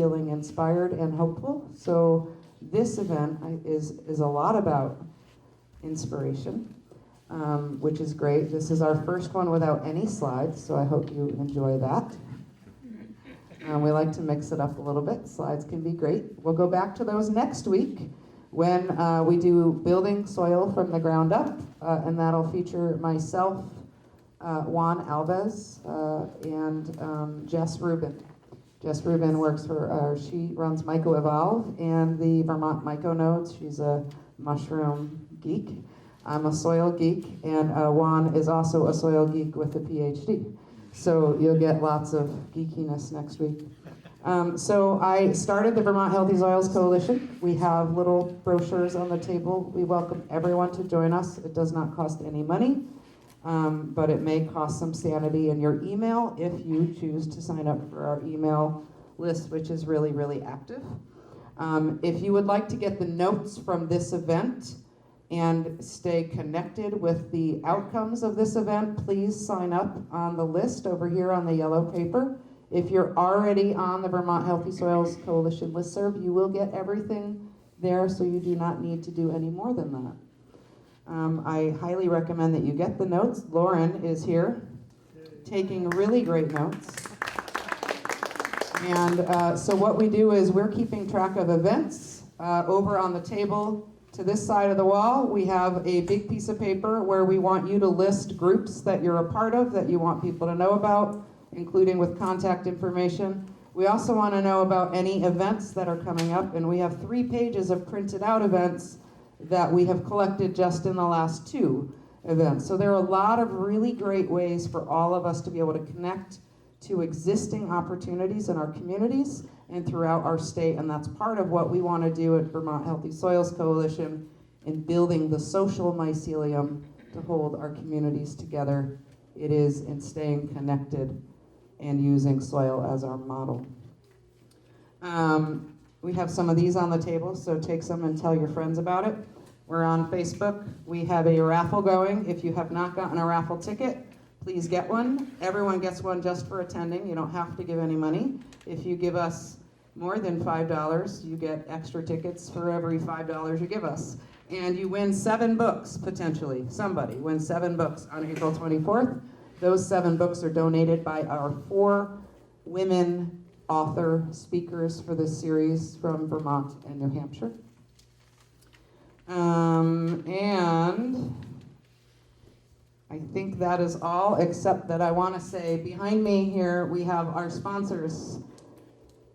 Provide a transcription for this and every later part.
feeling inspired and hopeful. So this event is a lot about inspiration, which is great. This is our first one without any slides, so I hope you enjoy that. We like to mix it up a little bit. Slides can be great. We'll go back to those next week when we do building soil from the ground up, and that'll feature myself, Juan Alves, and Jess Rubin. Jess Rubin works for, she runs MycoEvolve and the Vermont Myconodes. She's a mushroom geek. I'm a soil geek, and Juan is also a soil geek with a PhD. So you'll get lots of geekiness next week. So I started the Vermont Healthy Soils Coalition. We have little brochures on the table. We welcome everyone to join us. It does not cost any money, but it may cost some sanity in your email if you choose to sign up for our email list, which is really, really active. If you would like to get the notes from this event and stay connected with the outcomes of this event, please sign up on the list over here on the yellow paper. If you're already on the Vermont Healthy Soils Coalition listserv, you will get everything there, so you do not need to do any more than that. I highly recommend that you get the notes. Lauren is here taking really great notes. And so what we do is we're keeping track of events over on the table. To this side of the wall, we have a big piece of paper where we want you to list groups that you're a part of, that you want people to know about, including with contact information. We also want to know about any events that are coming up, and we have 3 pages of printed out events that we have collected just in the last 2 events. So there are a lot of really great ways for all of us to be able to connect to existing opportunities in our communities and throughout our state, and that's part of what we want to do at Vermont Healthy Soils Coalition in building the social mycelium to hold our communities together. It is in staying connected and using soil as our model. We have some of these on the table, so take some and tell your friends about it. We're on Facebook. We have a raffle going. If you have not gotten a raffle ticket, please get one. Everyone gets one just for attending. You don't have to give any money. If you give us more than $5, you get extra tickets for every $5 you give us. And you win 7 books, potentially. Somebody wins 7 books on April 24th. Those 7 books are donated by our 4 women author speakers for this series from Vermont and New Hampshire. And I think that is all, except that I want to say behind me here we have our sponsors.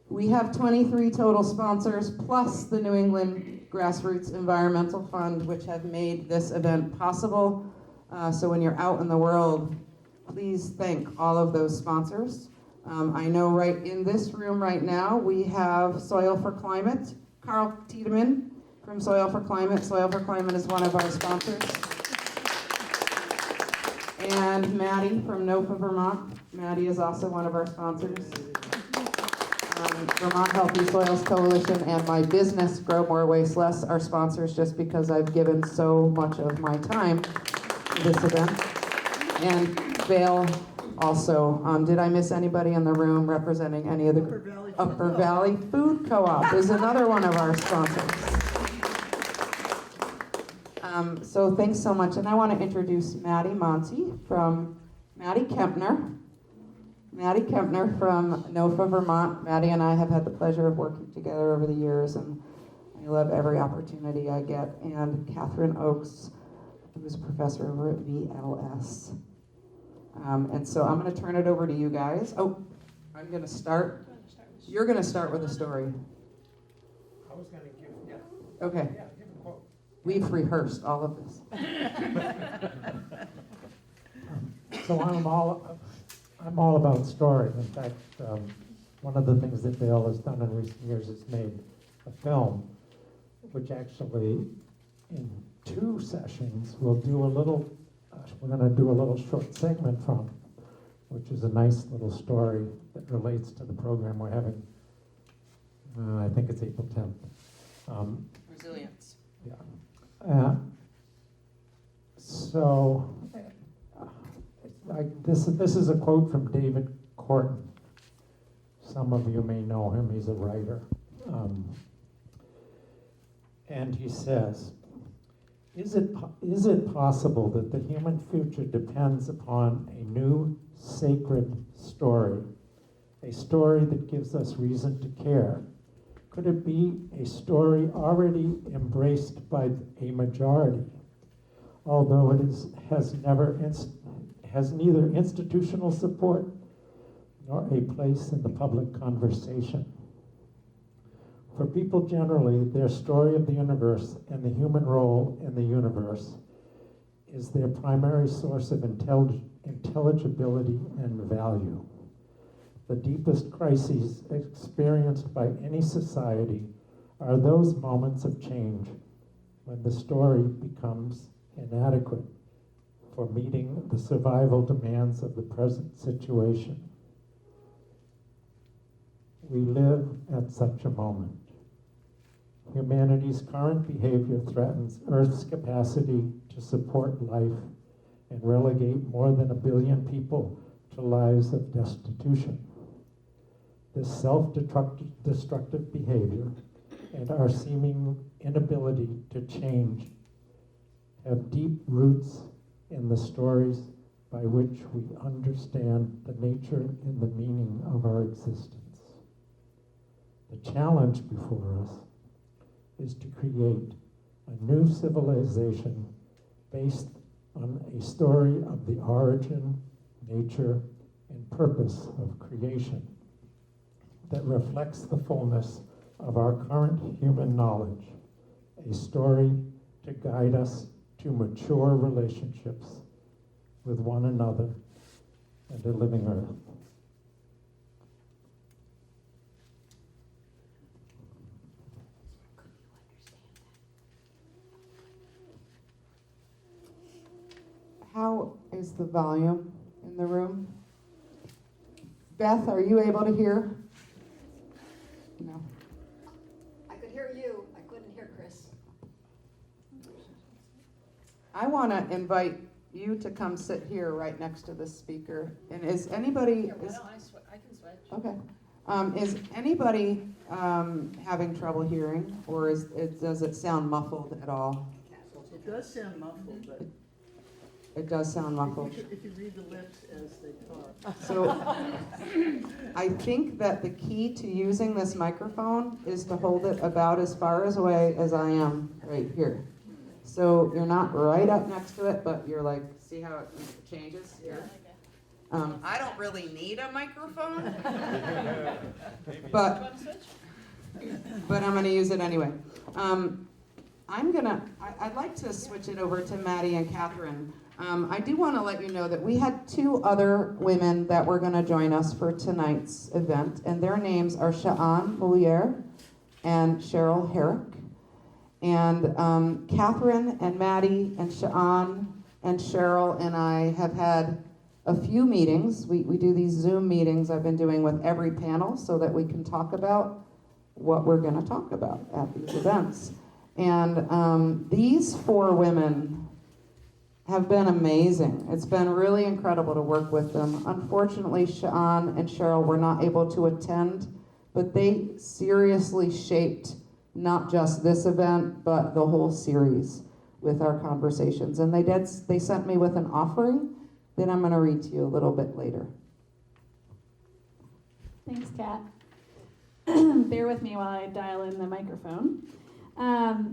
We have 23 total sponsors, plus the New England Grassroots Environmental Fund, which have made this event possible. So when you're out in the world, please thank all of those sponsors. I know right in this room right now, we have Soil for Climate, Carl Tiedemann from Soil for Climate. Soil for Climate is one of our sponsors. And Maddie from NOFA Vermont. Maddie is also one of our sponsors. Vermont Healthy Soils Coalition and my business, Grow More Waste Less, are sponsors just because I've given so much of my time to this event. And Vail also. Did I miss anybody in the room representing any of the Upper Valley Food Co-op is another one of our sponsors. So thanks so much. And I want to introduce Maddie Kempner. Maddie Kempner from NOFA Vermont. Maddie and I have had the pleasure of working together over the years, and I love every opportunity I get. And Katherine Oakes, who's a professor over at VLS. And so I'm going to turn it over to you guys. Oh, I'm going to start. You're going to start with a story. I was going to give, yeah. Okay. Yeah, give a quote. We've rehearsed all of this. So I'm all about story. In fact, one of the things that Bill has done in recent years is made a film, which actually in 2 sessions we'll do a little, we're going to do a little short segment from, which is a nice little story that relates to the program we're having. I think it's April 10th. Resilience. Yeah. So this is a quote from David Corton. Some of you may know him. He's a writer. And he says, is it possible that the human future depends upon a new sacred story, a story that gives us reason to care? Could it be a story already embraced by a majority, although it has neither institutional support nor a place in the public conversation? For people generally, their story of the universe and the human role in the universe is their primary source of intelligibility and value. The deepest crises experienced by any society are those moments of change when the story becomes inadequate for meeting the survival demands of the present situation. We live at such a moment. Humanity's current behavior threatens Earth's capacity to support life and relegate more than 1 billion people to lives of destitution. This self-destructive behavior and our seeming inability to change have deep roots in the stories by which we understand the nature and the meaning of our existence. The challenge before us is to create a new civilization based on a story of the origin, nature, and purpose of creation that reflects the fullness of our current human knowledge, a story to guide us to mature relationships with one another and a living earth. How is the volume in the room? Beth, are you able to hear? No. I could hear you. I couldn't hear Chris. I want to invite you to come sit here right next to the speaker. And is anybody? Here, why don't I can switch. Okay. Is anybody having trouble hearing, or does it sound muffled at all? It does sound muffled, but It does sound muffled. if you read the lips as they talk. So I think that the key to using this microphone is to hold it about as far away as I am right here. So you're not right up next to it, but you're like, see how it changes here? I don't really need a microphone, but I'm gonna use it anyway. I'd like to switch it over to Maddie and Katherine. I do want to let you know that we had 2 other women that were going to join us for tonight's event, and their names are Sha'an Mouliert and Cheryl Herrick. And Katherine and Maddie and Sha'an and Cheryl and I have had a few meetings. We do these Zoom meetings I've been doing with every panel so that we can talk about what we're going to talk about at these events. And these 4 women have been amazing. It's been really incredible to work with them. Unfortunately, Sha'an and Cheryl were not able to attend, but they seriously shaped not just this event, but the whole series with our conversations. And they sent me with an offering that I'm gonna read to you a little bit later. Thanks, Kat. Bear with me while I dial in the microphone.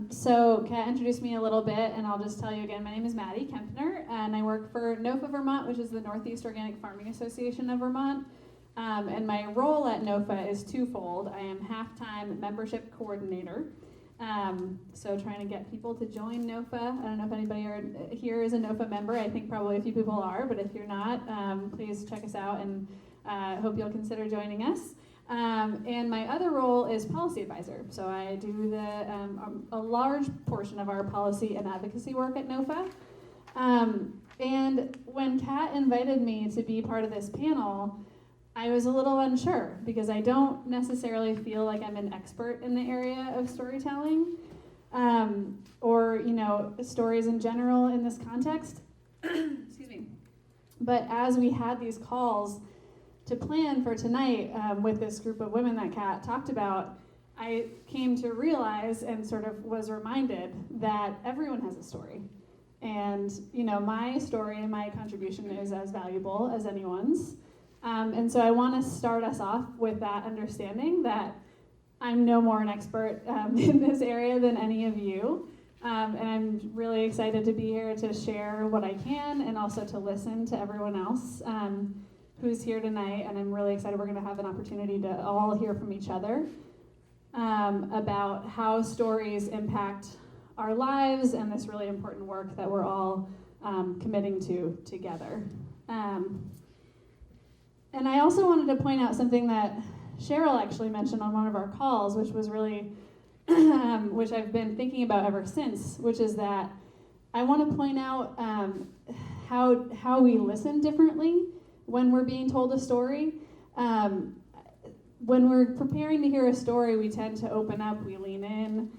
So Kat introduced me a little bit, and I'll just tell you again, my name is Maddie Kempner, and I work for NOFA Vermont, which is the Northeast Organic Farming Association of Vermont. And my role at NOFA is twofold. I am half-time membership coordinator, so trying to get people to join NOFA. I don't know if anybody here is a NOFA member. I think probably a few people are, but if you're not, please check us out, and hope you'll consider joining us. And my other role is policy advisor. So I do a large portion of our policy and advocacy work at NOFA. And when Kat invited me to be part of this panel, I was a little unsure because I don't necessarily feel like I'm an expert in the area of storytelling, or stories in general in this context. Excuse me. But as we had these calls to plan for tonight with this group of women that Kat talked about, I came to realize and sort of was reminded that everyone has a story. And, you know, my story and my contribution is as valuable as anyone's. And so I want to start us off with that understanding that I'm no more an expert in this area than any of you. And I'm really excited to be here to share what I can and also to listen to everyone else who's here tonight. And I'm really excited we're going to have an opportunity to all hear from each other about how stories impact our lives and this really important work that we're all committing to together. And I also wanted to point out something that Cheryl actually mentioned on one of our calls, which was really, which I've been thinking about ever since, which is that I want to point out how we listen differently when we're being told a story. When we're preparing to hear a story, we tend to open up, we lean in,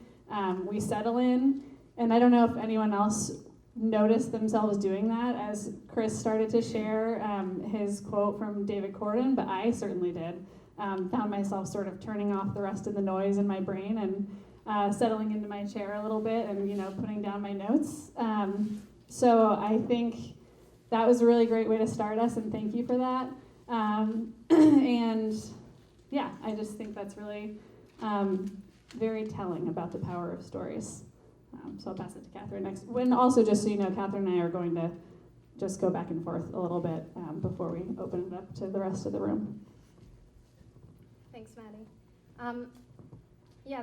we settle in, and I don't know if anyone else noticed themselves doing that as Chris started to share his quote from David Corden, but I certainly did. Found myself sort of turning off the rest of the noise in my brain and settling into my chair a little bit and, you know, putting down my notes. So I think that was a really great way to start us, and thank you for that. And yeah, I just think that's really very telling about the power of stories. So I'll pass it to Catherine next. When also, just so you know, Catherine and I are going to just go back and forth a little bit before we open it up to the rest of the room. Thanks, Maddie.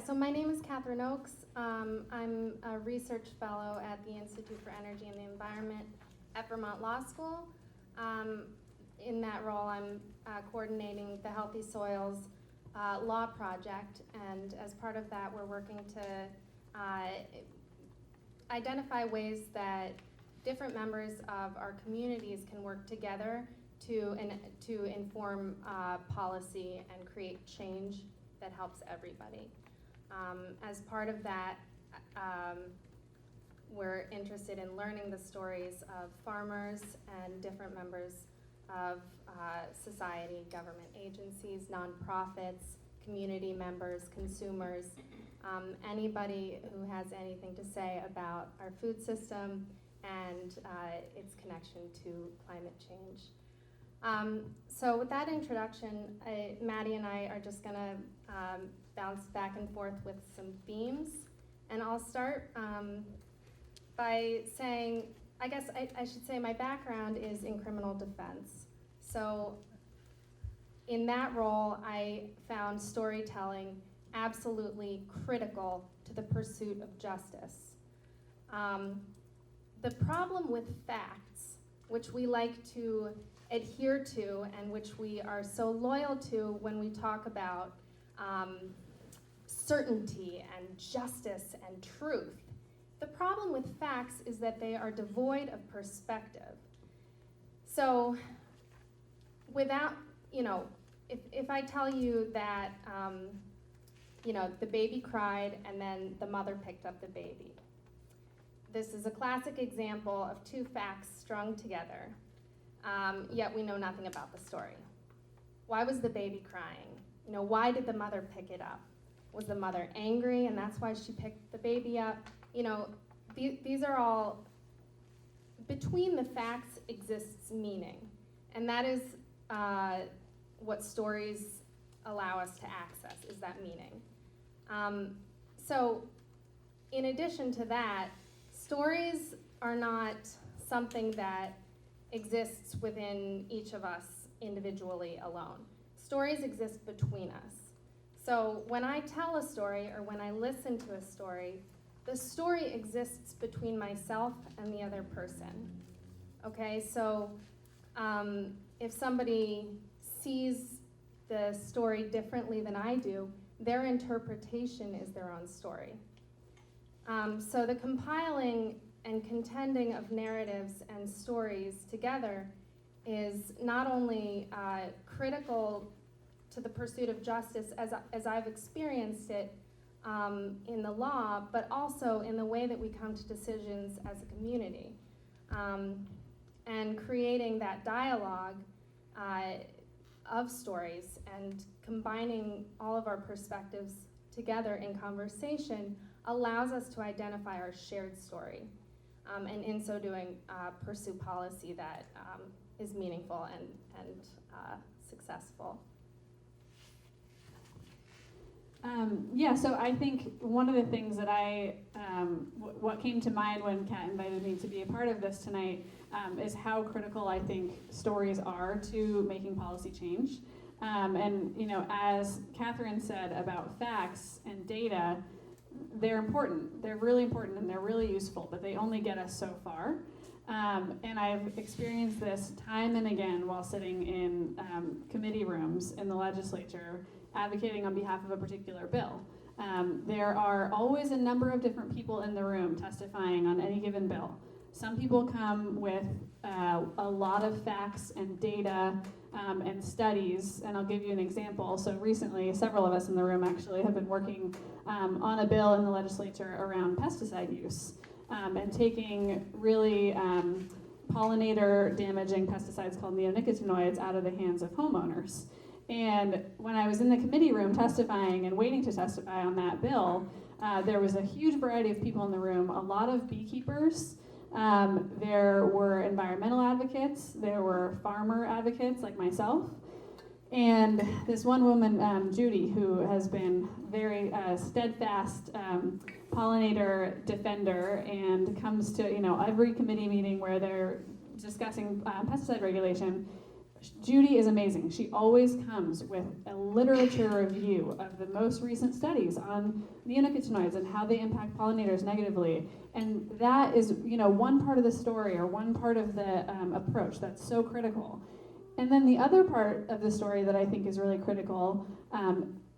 So my name is Katherine Oakes. I'm a research fellow at the Institute for Energy and the Environment at Vermont Law School. In that role, I'm coordinating the Healthy Soils Law Project, and as part of that, we're working to identify ways that different members of our communities can work together to inform policy and create change that helps everybody. As part of that, we're interested in learning the stories of farmers and different members of society, government agencies, nonprofits, community members, consumers, anybody who has anything to say about our food system and its connection to climate change. So with that introduction, Maddie and I are just gonna bounce back and forth with some themes. And I'll start by saying, I guess I should say my background is in criminal defense. So in that role, I found storytelling absolutely critical to the pursuit of justice. The problem with facts, which we like to adhere to and which we are so loyal to when we talk about certainty and justice and truth, the problem with facts is that they are devoid of perspective. So without, if I tell you that, the baby cried and then the mother picked up the baby. This is a classic example of two facts strung together, yet we know nothing about the story. Why was the baby crying? Why did the mother pick it up? Was the mother angry and that's why she picked the baby up? These are all, between the facts exists meaning, and that is what stories allow us to access, is that meaning. So in addition to that, stories are not something that exists within each of us individually alone. Stories exist between us. So when I tell a story or when I listen to a story, the story exists between myself and the other person. Okay, so if somebody sees the story differently than I do, their interpretation is their own story. So the compiling and contending of narratives and stories together is not only critical to the pursuit of justice as I've experienced it in the law, but also in the way that we come to decisions as a community. And creating that dialogue of stories and combining all of our perspectives together in conversation allows us to identify our shared story. And in so doing, pursue policy that is meaningful and successful. Yeah, so I think one of the things that what came to mind when Kat invited me to be a part of this tonight is how critical I think stories are to making policy change. And as Katherine said about facts and data, they're important. They're really important and they're really useful, but they only get us so far. And I've experienced this time and again while sitting in committee rooms in the legislature advocating on behalf of a particular bill. There are always a number of different people in the room testifying on any given bill. Some people come with a lot of facts and data and studies, and I'll give you an example. So recently, several of us in the room actually have been working on a bill in the legislature around pesticide use and taking really pollinator damaging pesticides called neonicotinoids out of the hands of homeowners. And when I was in the committee room testifying and waiting to testify on that bill, there was a huge variety of people in the room, a lot of beekeepers. There were environmental advocates, there were farmer advocates like myself, and this one woman, Judy, who has been very steadfast pollinator defender and comes to every committee meeting where they're discussing pesticide regulation. Judy is amazing. She always comes with a literature review of the most recent studies on neonicotinoids and how they impact pollinators negatively. And that is, one part of the story or one part of the approach that's so critical. And then the other part of the story that I think is really critical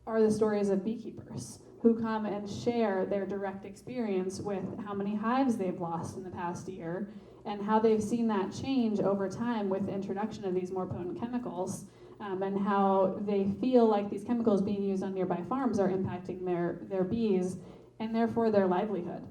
are the stories of beekeepers who come and share their direct experience with how many hives they've lost in the past year and how they've seen that change over time with the introduction of these more potent chemicals, and how they feel like these chemicals being used on nearby farms are impacting their bees and therefore their livelihood.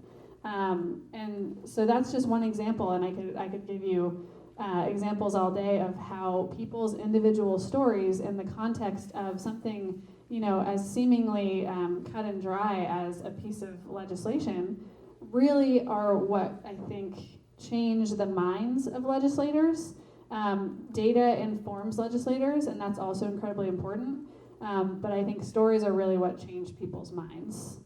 And so that's just one example, and I could give you examples all day of how people's individual stories in the context of something as seemingly cut and dry as a piece of legislation really are what I think change the minds of legislators. Data informs legislators, and that's also incredibly important. But I think stories are really what change people's minds.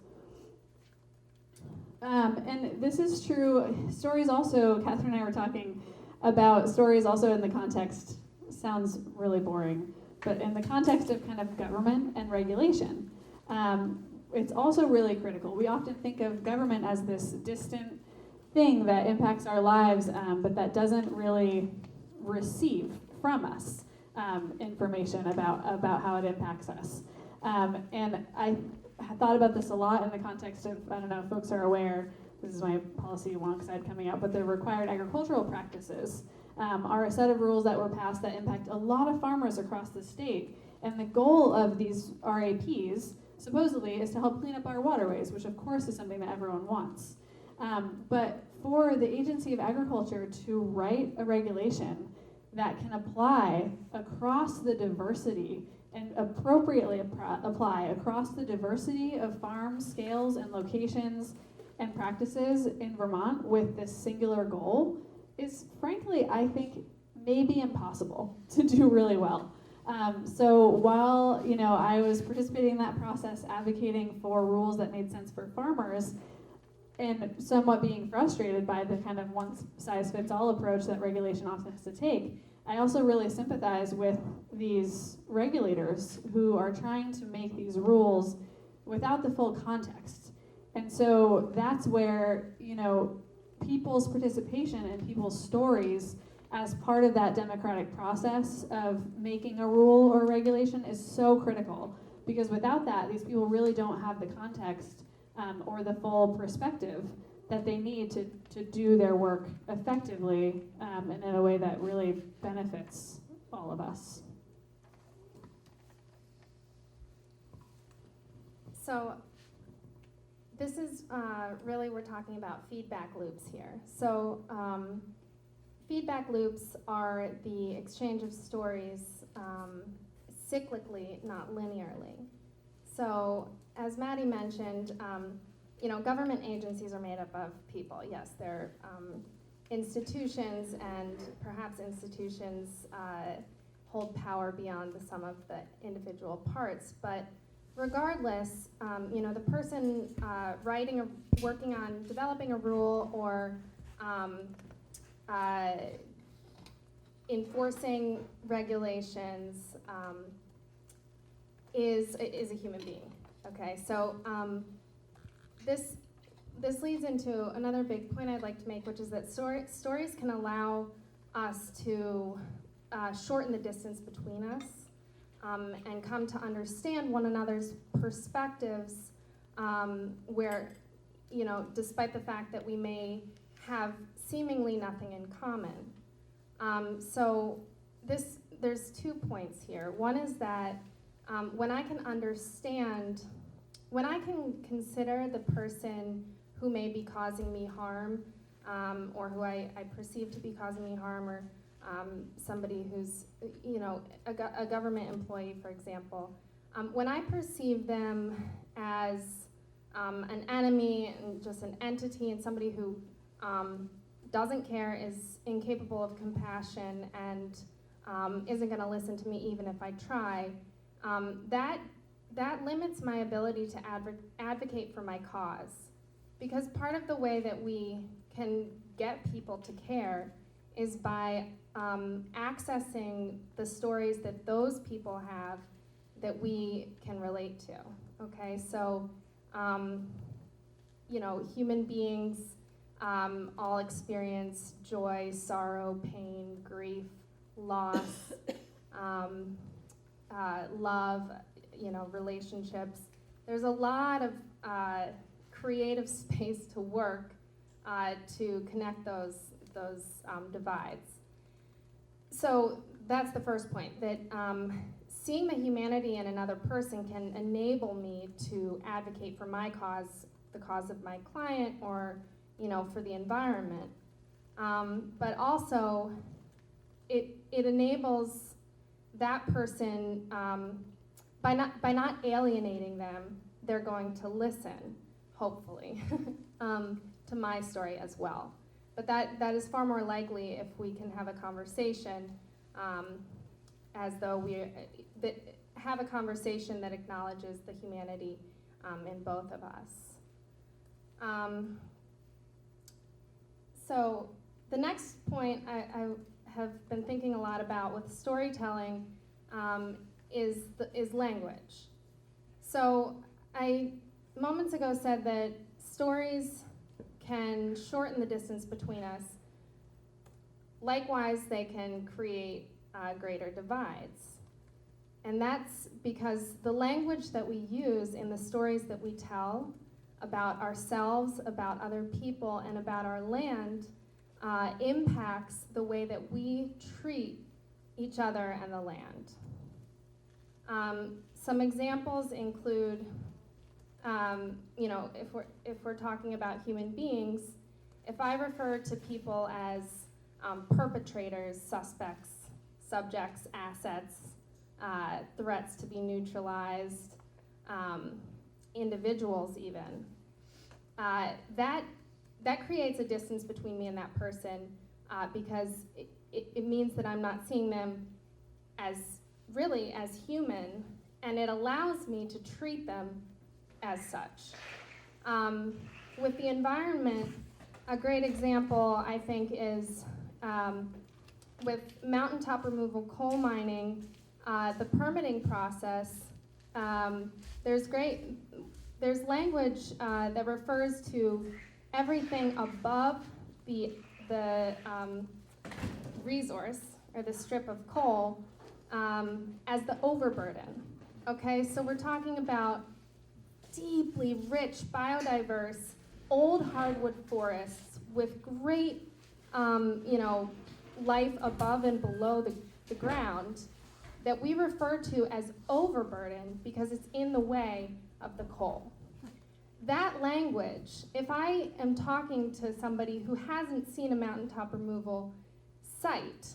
And this is true. Stories also, Katherine and I were talking about stories also in the context, sounds really boring, but in the context of kind of government and regulation. It's also really critical. We often think of government as this distant thing that impacts our lives, but that doesn't really receive from us information about how it impacts us. And I thought about this a lot in the context of, I don't know if folks are aware, this is my policy wonk side coming out, but the required agricultural practices are a set of rules that were passed that impact a lot of farmers across the state. And the goal of these RAPs, supposedly, is to help clean up our waterways, which of course is something that everyone wants. But for the Agency of Agriculture to write a regulation that can apply across the diversity and appropriately apply across the diversity of farms, scales, and locations and practices in Vermont with this singular goal is, frankly, I think, maybe impossible to do really well. So while I was participating in that process, advocating for rules that made sense for farmers, and somewhat being frustrated by the kind of one-size-fits-all approach that regulation often has to take, I also really sympathize with these regulators who are trying to make these rules without the full context. And so that's where, people's participation and people's stories as part of that democratic process of making a rule or regulation is so critical. Because without that, these people really don't have the context or the full perspective that they need to do their work effectively and in a way that really benefits all of us. So this is really, we're talking about feedback loops here. So feedback loops are the exchange of stories, cyclically, not linearly. So, as Maddie mentioned, government agencies are made up of people. Yes, they're institutions, and perhaps institutions hold power beyond the sum of the individual parts. But regardless, the person working on developing a rule or enforcing regulations is a human being. Okay, so this leads into another big point I'd like to make, which is that stories can allow us to shorten the distance between us and come to understand one another's perspectives, where, despite the fact that we may have seemingly nothing in common. So there's 2 points here. One is that when I can consider the person who may be causing me harm, or who I perceive to be causing me harm, or somebody who's, a government employee, for example, when I perceive them as an enemy and just an entity and somebody who doesn't care, is incapable of compassion, and isn't going to listen to me even if I try, that limits my ability to advocate for my cause. Because part of the way that we can get people to care is by accessing the stories that those people have that we can relate to. Okay, so human beings all experience joy, sorrow, pain, grief, loss, love, relationships. There's a lot of creative space to work to connect those divides. So that's the first point, that seeing the humanity in another person can enable me to advocate for my cause, the cause of my client, or for the environment. But also, it enables that person, by not alienating them, they're going to listen, hopefully, to my story as well. But that is far more likely if we can have a conversation, as though have a conversation that acknowledges the humanity in both of us. So the next point I have been thinking a lot about with storytelling is language. So I moments ago said that stories can shorten the distance between us. Likewise, they can create greater divides. And that's because the language that we use in the stories that we tell about ourselves, about other people, and about our land impacts the way that we treat each other and the land. Some examples include, if we're talking about human beings, if I refer to people as perpetrators, suspects, subjects, assets, threats to be neutralized, individuals even, that creates a distance between me and that person, because it means that I'm not seeing them as human, and it allows me to treat them as such. With the environment, a great example, I think, is with mountaintop removal coal mining, the permitting process. There's language that refers to everything above the resource, or the strip of coal, as the overburden. Okay, so we're talking about deeply rich, biodiverse, old hardwood forests with great, life above and below the ground, that we refer to as overburden because it's in the way of the coal. That language, if I am talking to somebody who hasn't seen a mountaintop removal site,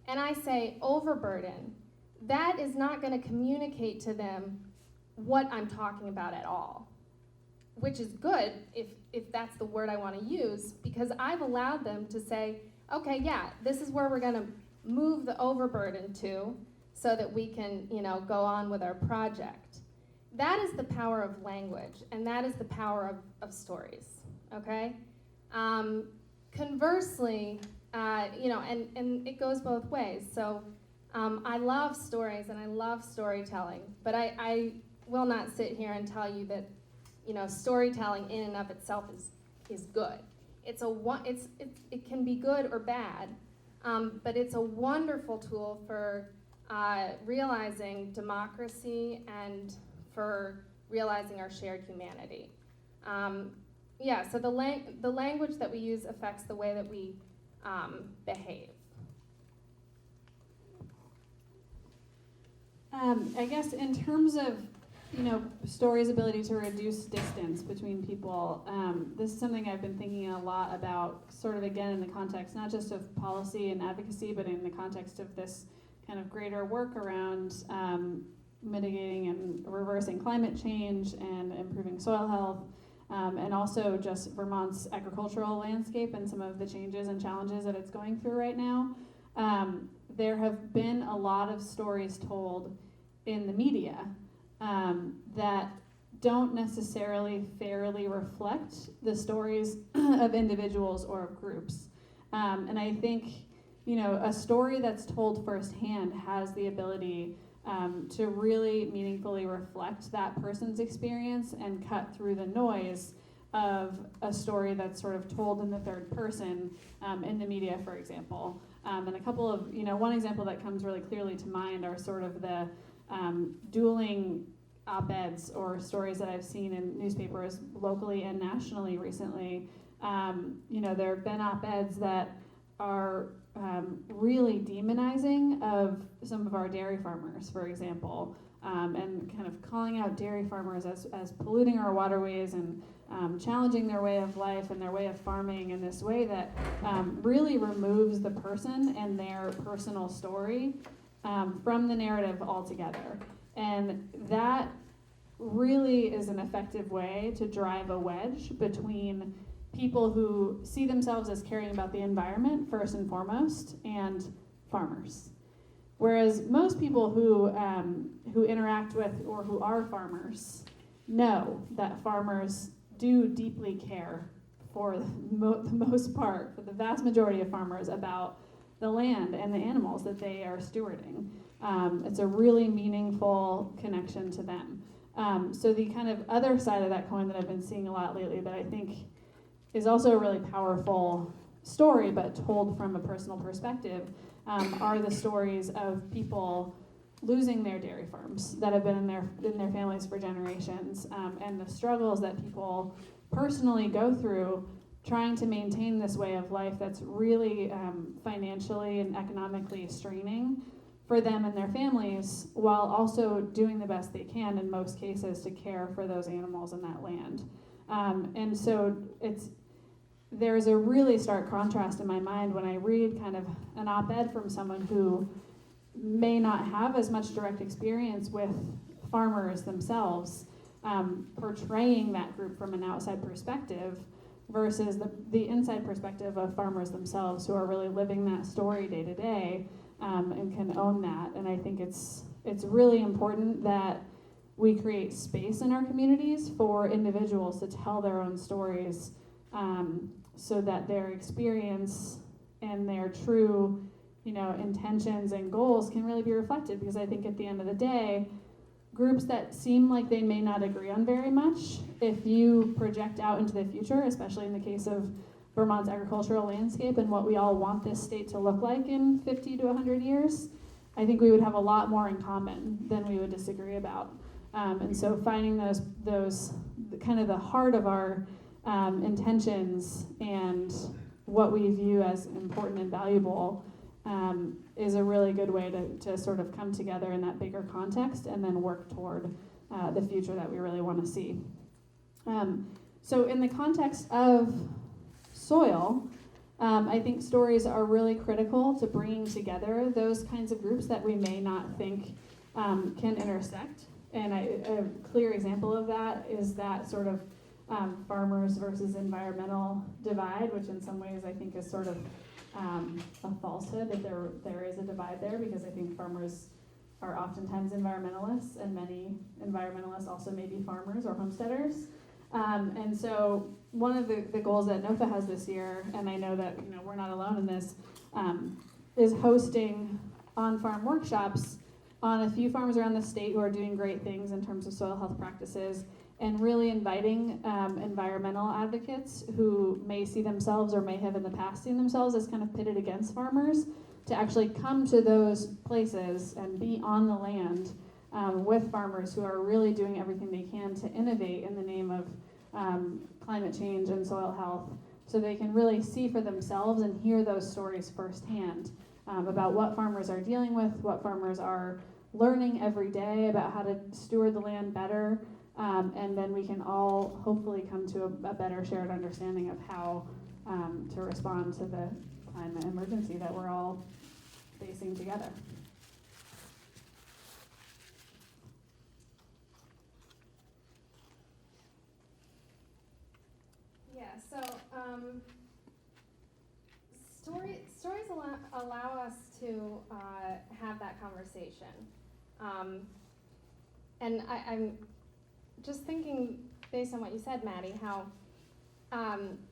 and I say overburden, that is not going to communicate to them what I'm talking about at all, which is good if that's the word I want to use, because I've allowed them to say, okay, yeah, this is where we're going to move the overburden to so that we can, go on with our project. That is the power of language, and that is the power of stories, okay? Conversely, and it goes both ways. So I love stories and I love storytelling, but I will not sit here and tell you that, storytelling in and of itself is good. It can be good or bad, but it's a wonderful tool for realizing democracy and for realizing our shared humanity. So the language that we use affects the way that we behave. I guess in terms of story's ability to reduce distance between people, this is something I've been thinking a lot about, sort of again in the context not just of policy and advocacy, but in the context of this kind of greater work around mitigating and reversing climate change and improving soil health, and also just Vermont's agricultural landscape and some of the changes and challenges that it's going through right now. There have been a lot of stories told in the media that don't necessarily fairly reflect the stories of individuals or of groups. And I think, a story that's told firsthand has the ability to really meaningfully reflect that person's experience and cut through the noise of a story that's sort of told in the third person in the media, for example. And a couple of, one example that comes really clearly to mind are sort of the dueling op-eds or stories that I've seen in newspapers locally and nationally recently. There have been op-eds that are really demonizing of some of our dairy farmers, for example, and kind of calling out dairy farmers as polluting our waterways and challenging their way of life and their way of farming in this way that really removes the person and their personal story from the narrative altogether. And that really is an effective way to drive a wedge between people who see themselves as caring about the environment first and foremost and farmers. Whereas most people who interact with or who are farmers know that farmers do deeply care, for the most part, for the vast majority of farmers, about the land and the animals that they are stewarding. It's a really meaningful connection to them. So the kind of other side of that coin that I've been seeing a lot lately that I think is also a really powerful story, but told from a personal perspective, are the stories of people losing their dairy farms that have been in their families for generations, and the struggles that people personally go through trying to maintain this way of life that's really financially and economically straining for them and their families, while also doing the best they can in most cases to care for those animals and that land. And so there's a really stark contrast in my mind when I read kind of an op-ed from someone who may not have as much direct experience with farmers themselves, portraying that group from an outside perspective versus the inside perspective of farmers themselves who are really living that story day to day and can own that. And I think it's really important that we create space in our communities for individuals to tell their own stories, so that their experience and their true, intentions and goals can really be reflected. Because I think at the end of the day, groups that seem like they may not agree on very much, if you project out into the future, especially in the case of Vermont's agricultural landscape and what we all want this state to look like in 50 to 100 years, I think we would have a lot more in common than we would disagree about. And so finding those kind of the heart of our intentions and what we view as important and valuable is a really good way to sort of come together in that bigger context and then work toward the future that we really want to see. So in the context of soil, I think stories are really critical to bringing together those kinds of groups that we may not think can intersect. And a clear example of that is that sort of farmers versus environmental divide, which in some ways I think is sort of a falsehood that there is a divide there, because I think farmers are oftentimes environmentalists, and many environmentalists also may be farmers or homesteaders. And so one of the goals that NOFA has this year, and I know that we're not alone in this, is hosting on-farm workshops on a few farms around the state who are doing great things in terms of soil health practices, and really inviting environmental advocates who may see themselves or may have in the past seen themselves as kind of pitted against farmers to actually come to those places and be on the land with farmers who are really doing everything they can to innovate in the name of climate change and soil health, so they can really see for themselves and hear those stories firsthand about what farmers are dealing with, what farmers are learning every day about how to steward the land better, and then we can all hopefully come to a better shared understanding of how to respond to the climate emergency that we're all facing together. Yeah, so stories allow us to have that conversation. And I'm just thinking, based on what you said, Maddie, how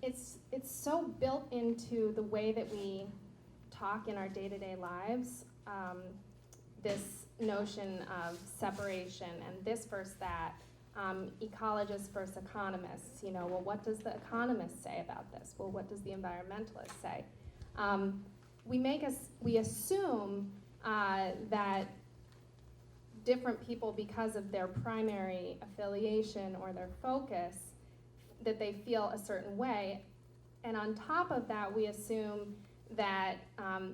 it's so built into the way that we talk in our day-to-day lives, this notion of separation and this versus that, ecologists versus economists. Well, what does the economist say about this? Well, what does the environmentalist say? We assume that different people, because of their primary affiliation or their focus, that they feel a certain way, and on top of that, we assume that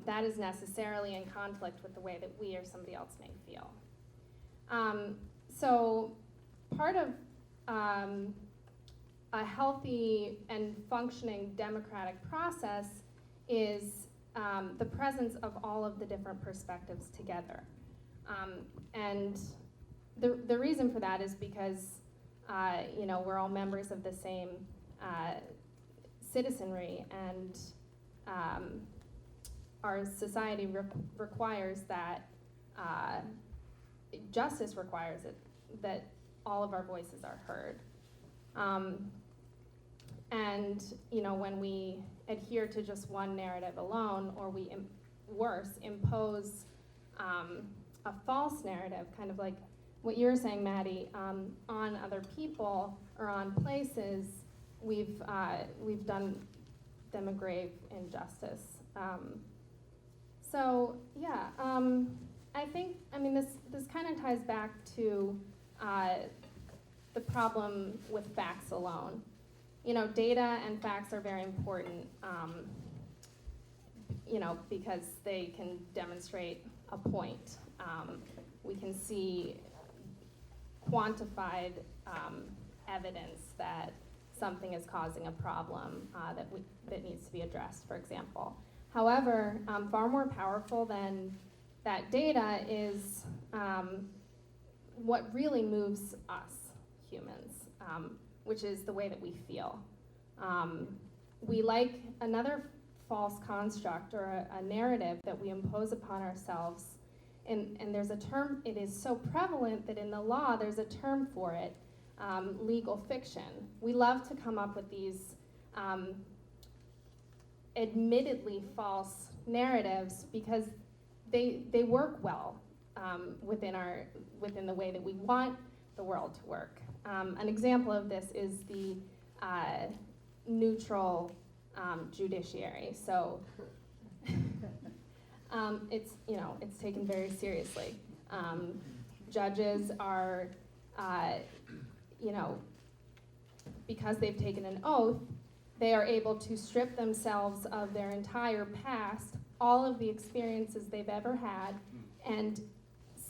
that is necessarily in conflict with the way that we or somebody else may feel. So part of a healthy and functioning democratic process is the presence of all of the different perspectives together. And the reason for that is because we're all members of the same citizenry, and our society requires that justice requires it, that all of our voices are heard. And when we adhere to just one narrative alone, or we impose a false narrative, kind of like what you were saying, Maddie, on other people or on places, we've done them a grave injustice. I think this kind of ties back to the problem with facts alone. Data and facts are very important, because they can demonstrate a point. We can see quantified evidence that something is causing a problem that needs to be addressed, for example. However, far more powerful than that data is what really moves us humans, which is the way that we feel. We like another false construct or a narrative that we impose upon ourselves, and there's a term, it is so prevalent that in the law there's a term for it, legal fiction. We love to come up with these admittedly false narratives because they work well within the way that we want the world to work. An example of this is the neutral judiciary. So it's taken very seriously. Judges are, because they've taken an oath, they are able to strip themselves of their entire past, all of the experiences they've ever had, and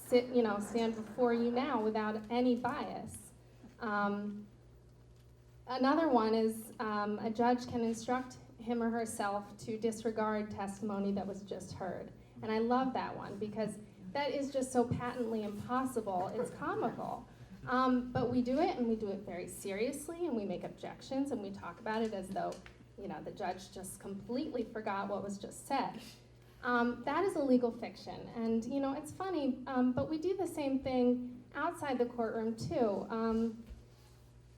stand before you now without any bias. Another one is a judge can instruct him or herself to disregard testimony that was just heard. And I love that one because that is just so patently impossible. It's comical. But we do it, and we do it very seriously, and we make objections, and we talk about it as though, the judge just completely forgot what was just said. That is a legal fiction, and it's funny, but we do the same thing outside the courtroom too.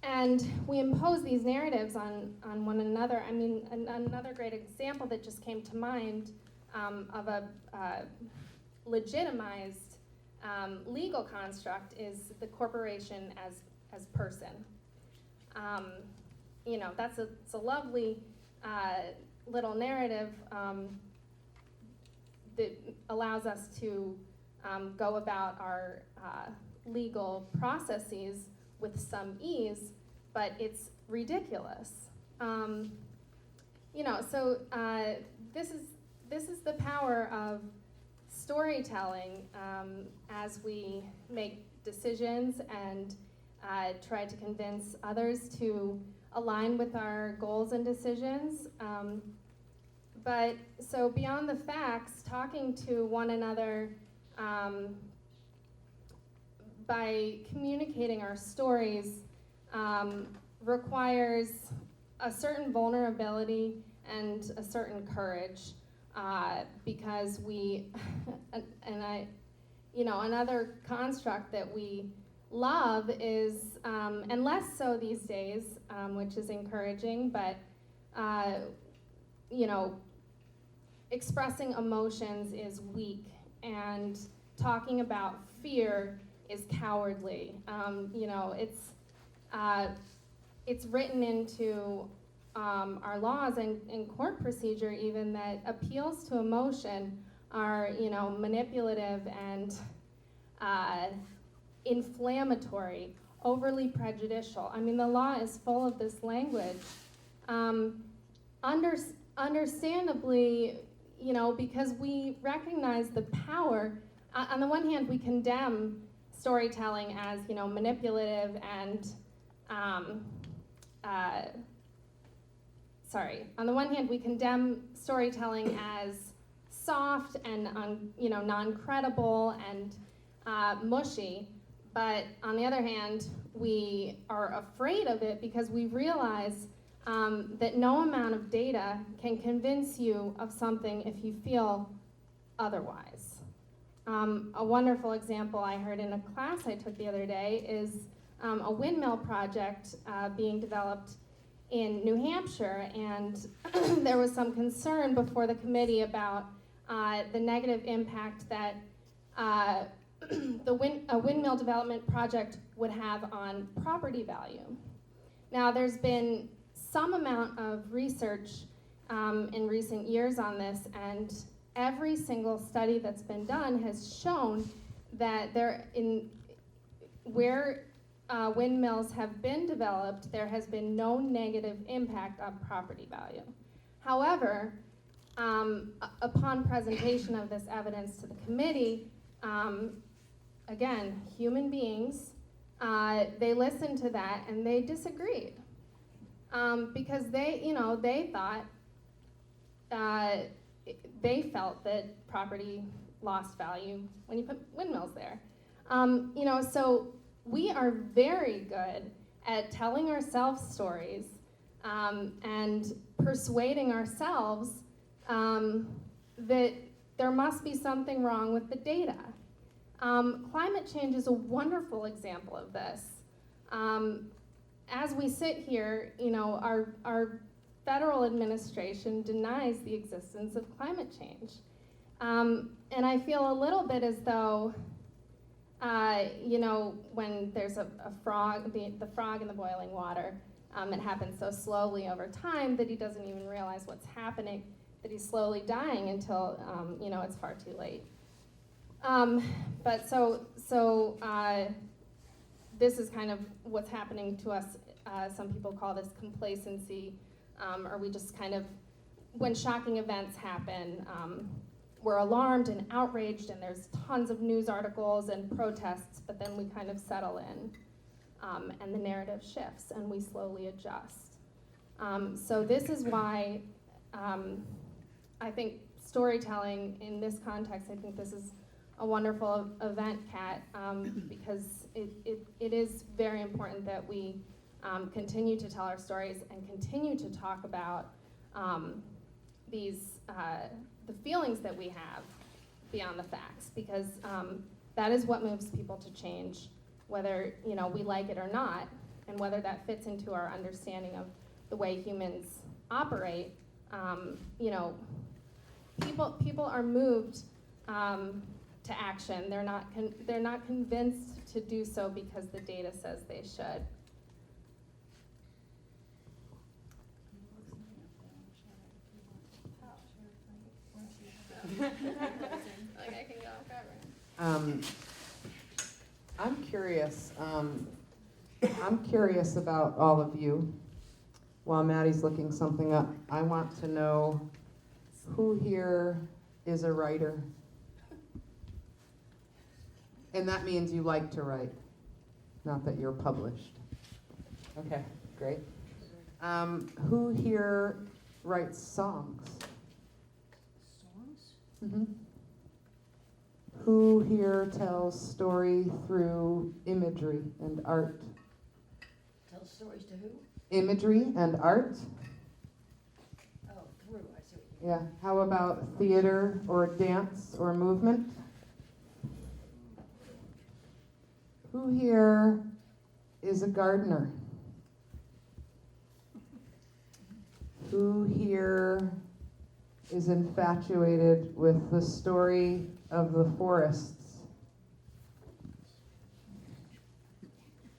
And we impose these narratives on one another. I mean, another great example that just came to mind of a legitimized legal construct is the corporation as person. It's a lovely little narrative that allows us to go about our legal processes with some ease, but it's ridiculous. This is the power of storytelling as we make decisions and try to convince others to align with our goals and decisions. But so beyond the facts, talking to one another by communicating our stories requires a certain vulnerability and a certain courage because another construct that we love is, and less so these days, which is encouraging, but expressing emotions is weak, and talking about fear is cowardly. It's written into our laws and court procedure even that appeals to emotion are, manipulative and inflammatory, overly prejudicial. I mean, the law is full of this language. Understandably, because we recognize the power. On the one hand, we condemn storytelling as, manipulative and, on the one hand, we condemn storytelling as soft and, non-credible and mushy. But on the other hand, we are afraid of it because we realize that no amount of data can convince you of something if you feel otherwise. A wonderful example I heard in a class I took the other day is a windmill project being developed in New Hampshire, and there was some concern before the committee about the negative impact that a windmill development project would have on property value. Now, there's been some amount of research in recent years on this, and every single study that's been done has shown that where windmills have been developed, there has been no negative impact on property value. However, upon presentation of this evidence to the committee, again, human beings, they listened to that and they disagreed. Because they thought, they felt that property lost value when you put windmills there. So we are very good at telling ourselves stories and persuading ourselves that there must be something wrong with the data. Climate change is a wonderful example of this. As we sit here, our federal administration denies the existence of climate change. And I feel a little bit as though, when there's a frog, the frog in the boiling water, it happens so slowly over time that he doesn't even realize what's happening, that he's slowly dying until, it's far too late. But this is kind of what's happening to us. Some people call this complacency, or we just kind of, when shocking events happen, we're alarmed and outraged, and there's tons of news articles and protests, but then we kind of settle in, and the narrative shifts, and we slowly adjust. So this is why I think storytelling in this context, I think this is a wonderful event, Kat, because it is very important that we continue to tell our stories and continue to talk about the feelings that we have beyond the facts, because that is what moves people to change, whether we like it or not, and whether that fits into our understanding of the way humans operate. People are moved to action. They're not convinced to do so because the data says they should. Like I can go forever. I'm curious. I'm curious about all of you. While Maddie's looking something up, I want to know who here is a writer. And that means you like to write, not that you're published. Okay, great. Who here writes songs? Mm-hmm. Who here tells story through imagery and art? Tell stories to who? Imagery and art? Oh, through, I see what you mean. Yeah. How about theater or dance or movement? Who here is a gardener? Who here is infatuated with the story of the forests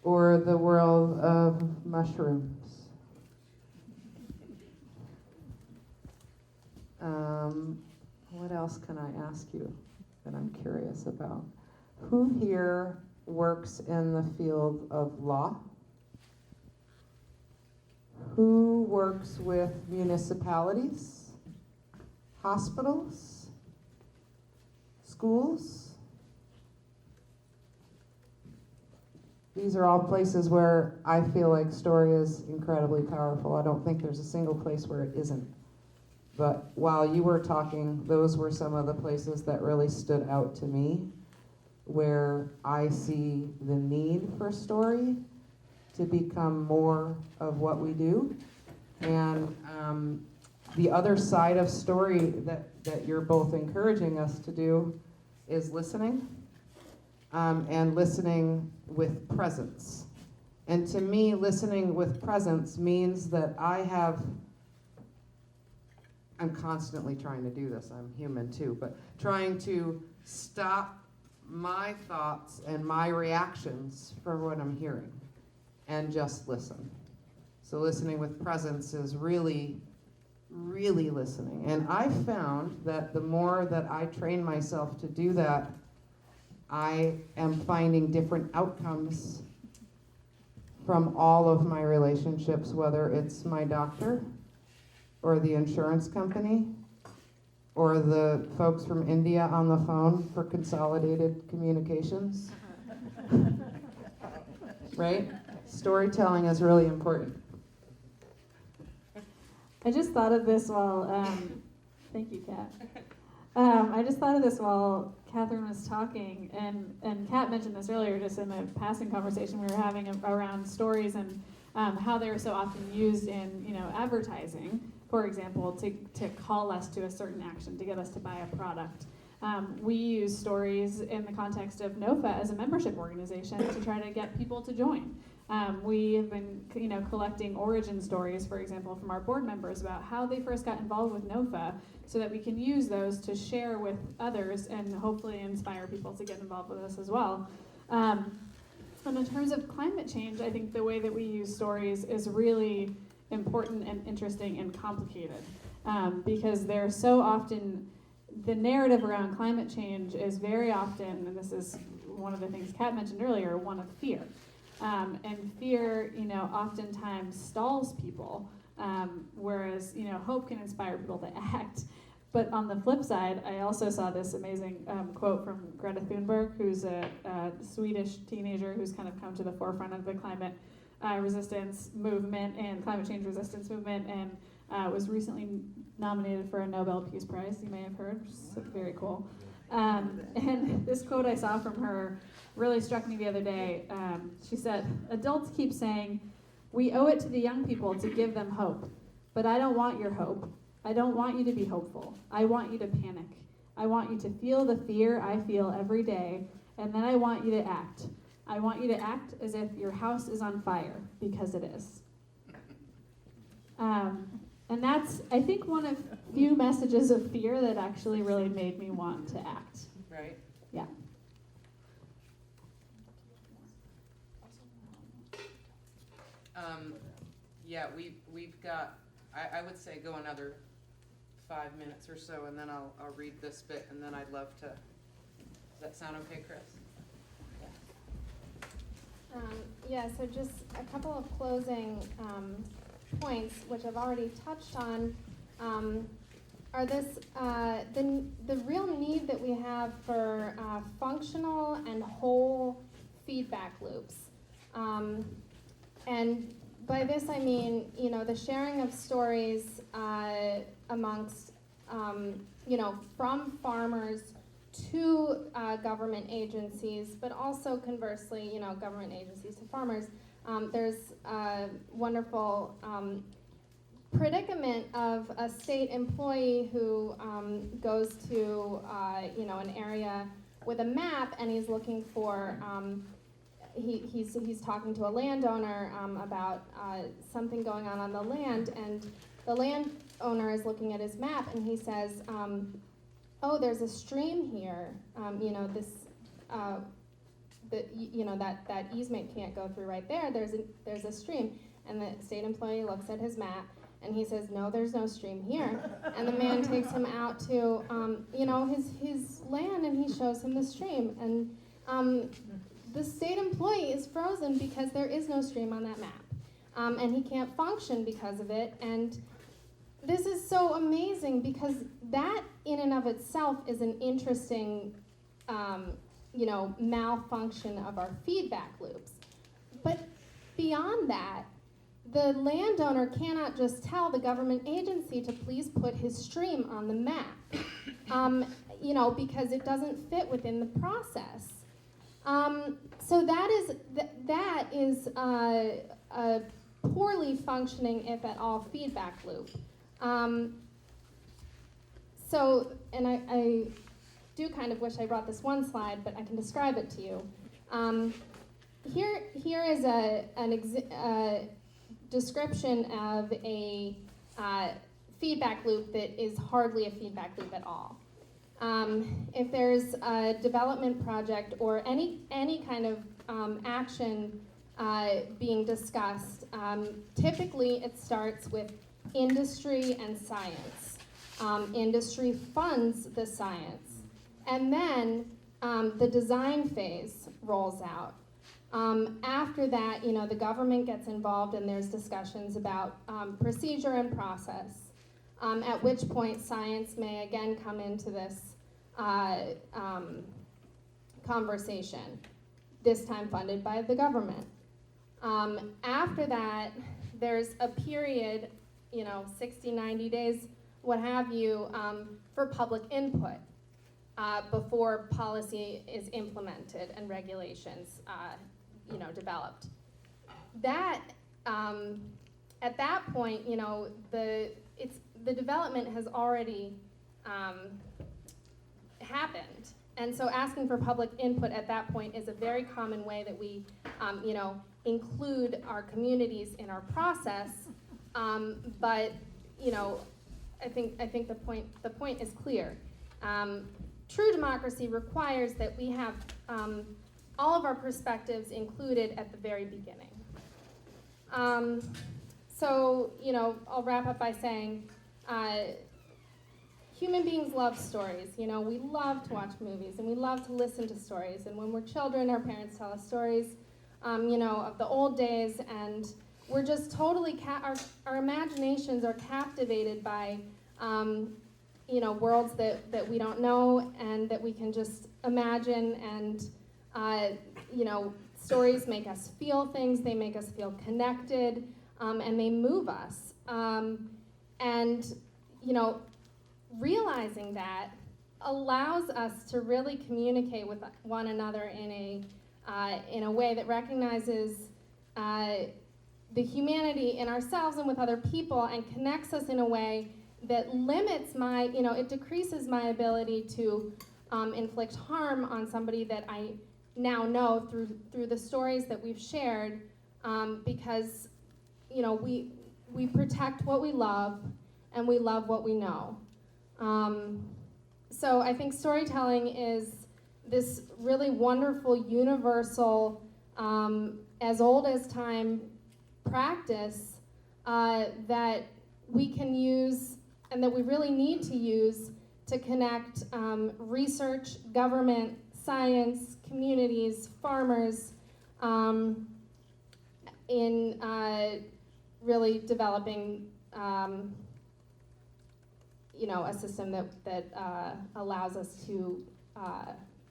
or the world of mushrooms? What else can I ask you that I'm curious about? Who here works in the field of law? Who works with municipalities, hospitals, schools? These are all places where I feel like story is incredibly powerful. I don't think there's a single place where it isn't. But while you were talking, those were some of the places that really stood out to me, where I see the need for story to become more of what we do. And the other side of story that you're both encouraging us to do is listening, and listening with presence. And to me, listening with presence means that I'm constantly trying to do this, I'm human too, but trying to stop my thoughts and my reactions for what I'm hearing and just listen. So listening with presence is really, really listening. And I found that the more that I train myself to do that, I am finding different outcomes from all of my relationships, whether it's my doctor or the insurance company or the folks from India on the phone for consolidated communications. Right? Storytelling is really important. I just thought of this while, thank you, Kat. I just thought of this while Katherine was talking, and Kat mentioned this earlier, just in the passing conversation we were having around stories and how they were so often used in, advertising, for example, to call us to a certain action, to get us to buy a product. We use stories in the context of NOFA as a membership organization to try to get people to join. We have been, collecting origin stories, for example, from our board members about how they first got involved with NOFA, so that we can use those to share with others and hopefully inspire people to get involved with us as well. And in terms of climate change, I think the way that we use stories is really important and interesting and complicated, because they're so often, the narrative around climate change is very often, and this is one of the things Kat mentioned earlier, one of fear. And fear, oftentimes stalls people, whereas, hope can inspire people to act. But on the flip side, I also saw this amazing quote from Greta Thunberg, who's a Swedish teenager who's kind of come to the forefront of the climate resistance movement and climate change resistance movement. Was recently nominated for a Nobel Peace Prize, you may have heard, which is very cool. And this quote I saw from her really struck me the other day. She said, "Adults keep saying, we owe it to the young people to give them hope. But I don't want your hope. I don't want you to be hopeful. I want you to panic. I want you to feel the fear I feel every day, and then I want you to act. I want you to act as if your house is on fire, because it is." And that's, I think, one of few messages of fear that actually really made me want to act. Right? Yeah. Yeah, we've got, I would say go another 5 minutes or so, and then I'll read this bit, and then I'd love to, does that sound okay, Chris? Yeah, so just a couple of closing points, which I've already touched on, are this the real need that we have for functional and whole feedback loops. And by this I mean, the sharing of stories amongst, from farmers to government agencies, but also conversely, government agencies to farmers. There's a wonderful predicament of a state employee who goes to, an area with a map, and he's looking for, he's talking to a landowner about something going on the land, and the landowner is looking at his map, and he says, "Oh, there's a stream here. That easement can't go through right there. There's a stream." And the state employee looks at his map, and he says, "No, there's no stream here." And the man takes him out to, his land, and he shows him the stream. And the state employee is frozen because there is no stream on that map, and he can't function because of it. And this is so amazing, because that in and of itself is an interesting, malfunction of our feedback loops. But beyond that, the landowner cannot just tell the government agency to please put his stream on the map, because it doesn't fit within the process. So that is a poorly functioning, if at all, feedback loop. And I do kind of wish I brought this one slide, but I can describe it to you. Here is a description of a feedback loop that is hardly a feedback loop at all. If there's a development project or any kind of action being discussed, typically it starts with industry and science. Industry funds the science. And then the design phase rolls out. After that, the government gets involved, and there's discussions about procedure and process, at which point science may again come into this conversation, this time funded by the government. After that, there's a period, 60, 90 days, what have you, for public input before policy is implemented and regulations, developed. That, at that point, the development has already happened. And so asking for public input at that point is a very common way that we, include our communities in our process. But, I think the point is clear. True democracy requires that we have all of our perspectives included at the very beginning. So, I'll wrap up by saying, human beings love stories. We love to watch movies, and we love to listen to stories. And when we're children, our parents tell us stories, of the old days, and we're just totally, our imaginations are captivated by, worlds that we don't know and that we can just imagine. And, stories make us feel things, they make us feel connected, and they move us. And And, realizing that allows us to really communicate with one another in a way that recognizes the humanity in ourselves and with other people, and connects us in a way that limits it decreases my ability to inflict harm on somebody that I now know through the stories that we've shared, because, we protect what we love and we love what we know. So I think storytelling is this really wonderful, universal, as old as time practice that we can use and that we really need to use to connect research, government, science, communities, farmers, in really developing a system that allows us to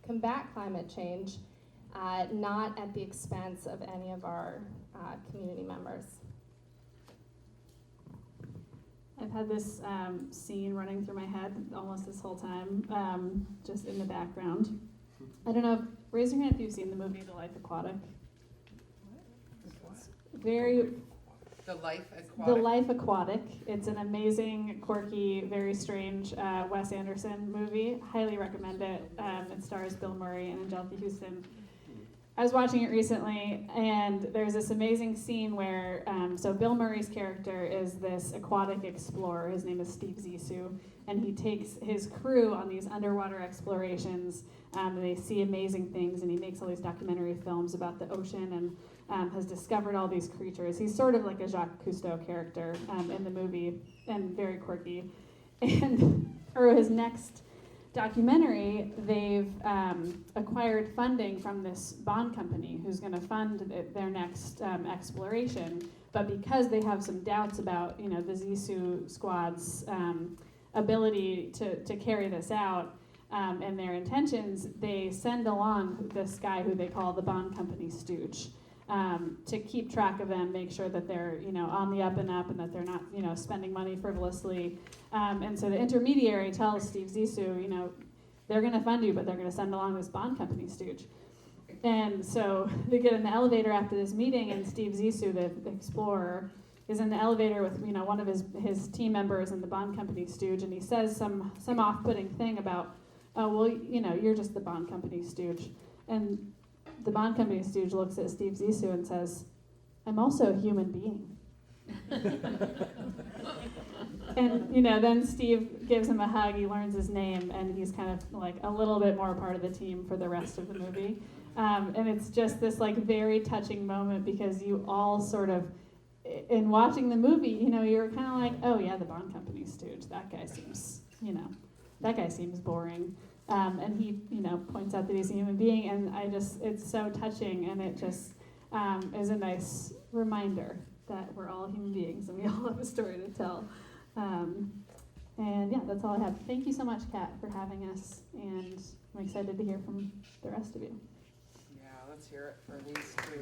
combat climate change, not at the expense of any of our community members. I've had this scene running through my head almost this whole time, just in the background. I don't know, raise your hand if you've seen the movie The Life Aquatic. Very The Life Aquatic. The Life Aquatic. It's an amazing, quirky, very strange Wes Anderson movie. Highly recommend it. It stars Bill Murray and Anjelica Houston. I was watching it recently, and there's this amazing scene where, so Bill Murray's character is this aquatic explorer. His name is Steve Zissou, and he takes his crew on these underwater explorations. And they see amazing things, and he makes all these documentary films about the ocean, and has discovered all these creatures. He's sort of like a Jacques Cousteau character in the movie, and very quirky. And for his next documentary, they've acquired funding from this bond company who's going to fund their next exploration. But because they have some doubts about, the Zissou squad's ability to carry this out and their intentions, they send along this guy who they call the bond company stooge. To keep track of them, make sure that they're, on the up and up, and that they're not, spending money frivolously. And so the intermediary tells Steve Zissou, they're going to fund you, but they're going to send along this bond company stooge. And so they get in the elevator after this meeting, and Steve Zissou, the explorer, is in the elevator with, one of his team members and the bond company stooge, and he says some off-putting thing about, oh, well, you're just the bond company stooge. And the bond company stooge looks at Steve Zissou and says, I'm also a human being. And, then Steve gives him a hug, he learns his name, and he's kind of like a little bit more part of the team for the rest of the movie. And it's just this like very touching moment, because you all sort of, in watching the movie, you're kind of like, oh yeah, the bond company stooge, that guy seems boring. And he, points out that he's a human being, and it's so touching, and it just is a nice reminder that we're all human beings and we all have a story to tell. And yeah, that's all I have. Thank you so much, Kat, for having us, and I'm excited to hear from the rest of you. Yeah, let's hear it for these two.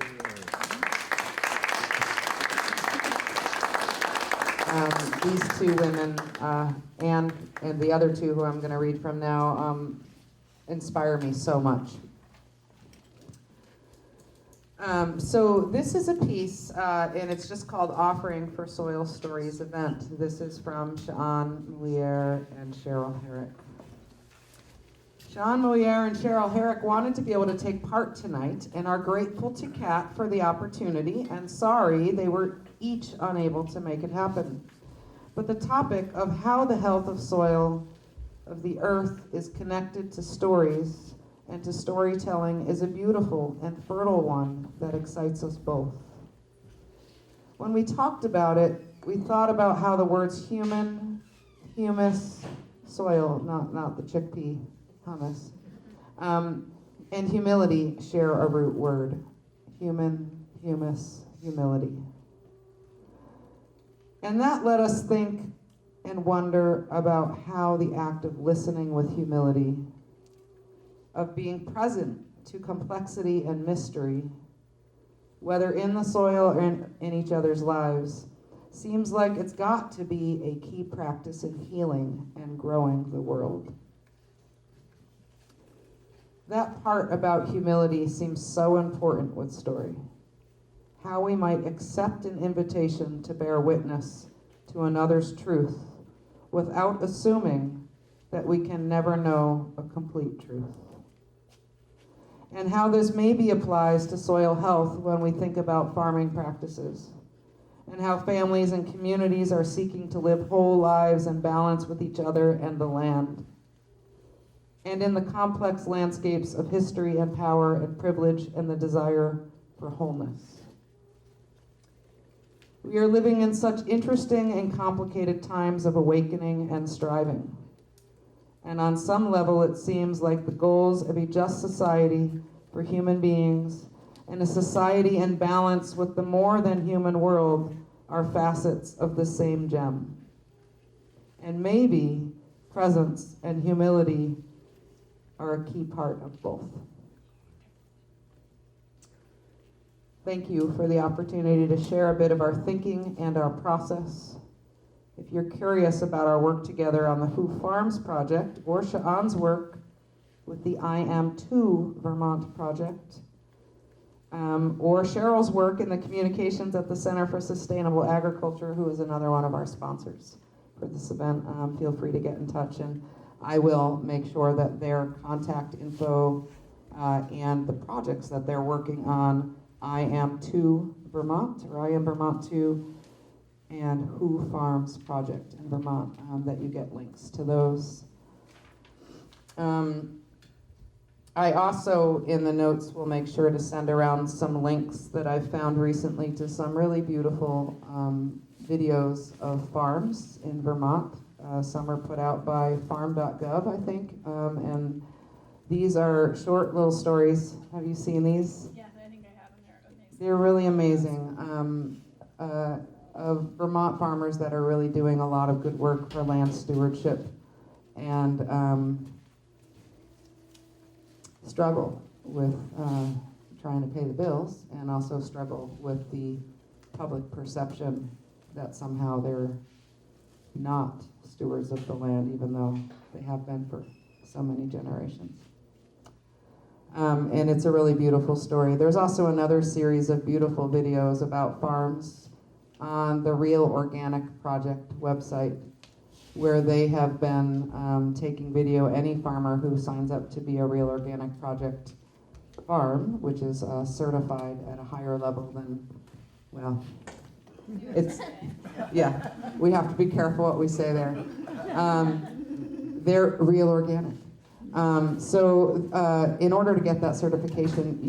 These two women, and the other two who I'm going to read from now, inspire me so much. So this is a piece, and it's just called Offering for Soil Stories Event. This is from Sha'an, Mouliert, and Cheryl Herrick. Sha'an, Mouliert, and Cheryl Herrick wanted to be able to take part tonight and are grateful to Kat for the opportunity, and sorry they were each unable to make it happen. But the topic of how the health of soil, of the earth, is connected to stories and to storytelling is a beautiful and fertile one that excites us both. When we talked about it, we thought about how the words human, humus, soil, not the chickpea hummus, and humility share a root word. Human, humus, humility. And that let us think and wonder about how the act of listening with humility, of being present to complexity and mystery, whether in the soil or in each other's lives, seems like it's got to be a key practice in healing and growing the world. That part about humility seems so important with story. How we might accept an invitation to bear witness to another's truth without assuming that we can never know a complete truth. And how this maybe applies to soil health when we think about farming practices, and how families and communities are seeking to live whole lives in balance with each other and the land. And in the complex landscapes of history and power and privilege and the desire for wholeness. We are living in such interesting and complicated times of awakening and striving. And on some level, it seems like the goals of a just society for human beings and a society in balance with the more than human world are facets of the same gem. And maybe presence and humility are a key part of both. Thank you for the opportunity to share a bit of our thinking and our process. If you're curious about our work together on the Who Farms project or Sha'an's work with the I Am Too Vermont project, or Cheryl's work in the communications at the Center for Sustainable Agriculture, who is another one of our sponsors for this event, feel free to get in touch, and I will make sure that their contact info and the projects that they're working on, I Am Too Vermont, or I Am Vermont Too, and Who Farms project in Vermont, that you get links to those. I also, in the notes, will make sure to send around some links that I've found recently to some really beautiful videos of farms in Vermont. Some are put out by farm.gov, I think, and these are short little stories. Have you seen these? Yeah, I think I have them. They're amazing. They're really amazing. Of Vermont farmers that are really doing a lot of good work for land stewardship and struggle with trying to pay the bills, and also struggle with the public perception that somehow they're not stewards of the land, even though they have been for so many generations. And it's a really beautiful story. There's also another series of beautiful videos about farms on the Real Organic Project website, where they have been taking video. Any farmer who signs up to be a Real Organic Project farm, which is certified at a higher level than, well, it's, yeah, we have to be careful what we say there. They're Real Organic. So in order to get that certification,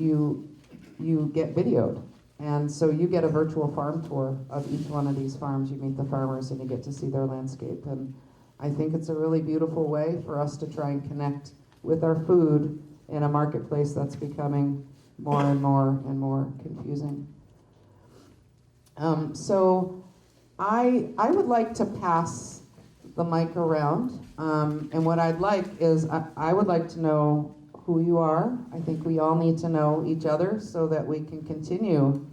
you get videoed. And so you get a virtual farm tour of each one of these farms. You meet the farmers and you get to see their landscape. And I think it's a really beautiful way for us to try and connect with our food in a marketplace that's becoming more and more confusing. So I would like to pass the mic around. And what I'd like is I would like to know who you are. I think we all need to know each other so that we can continue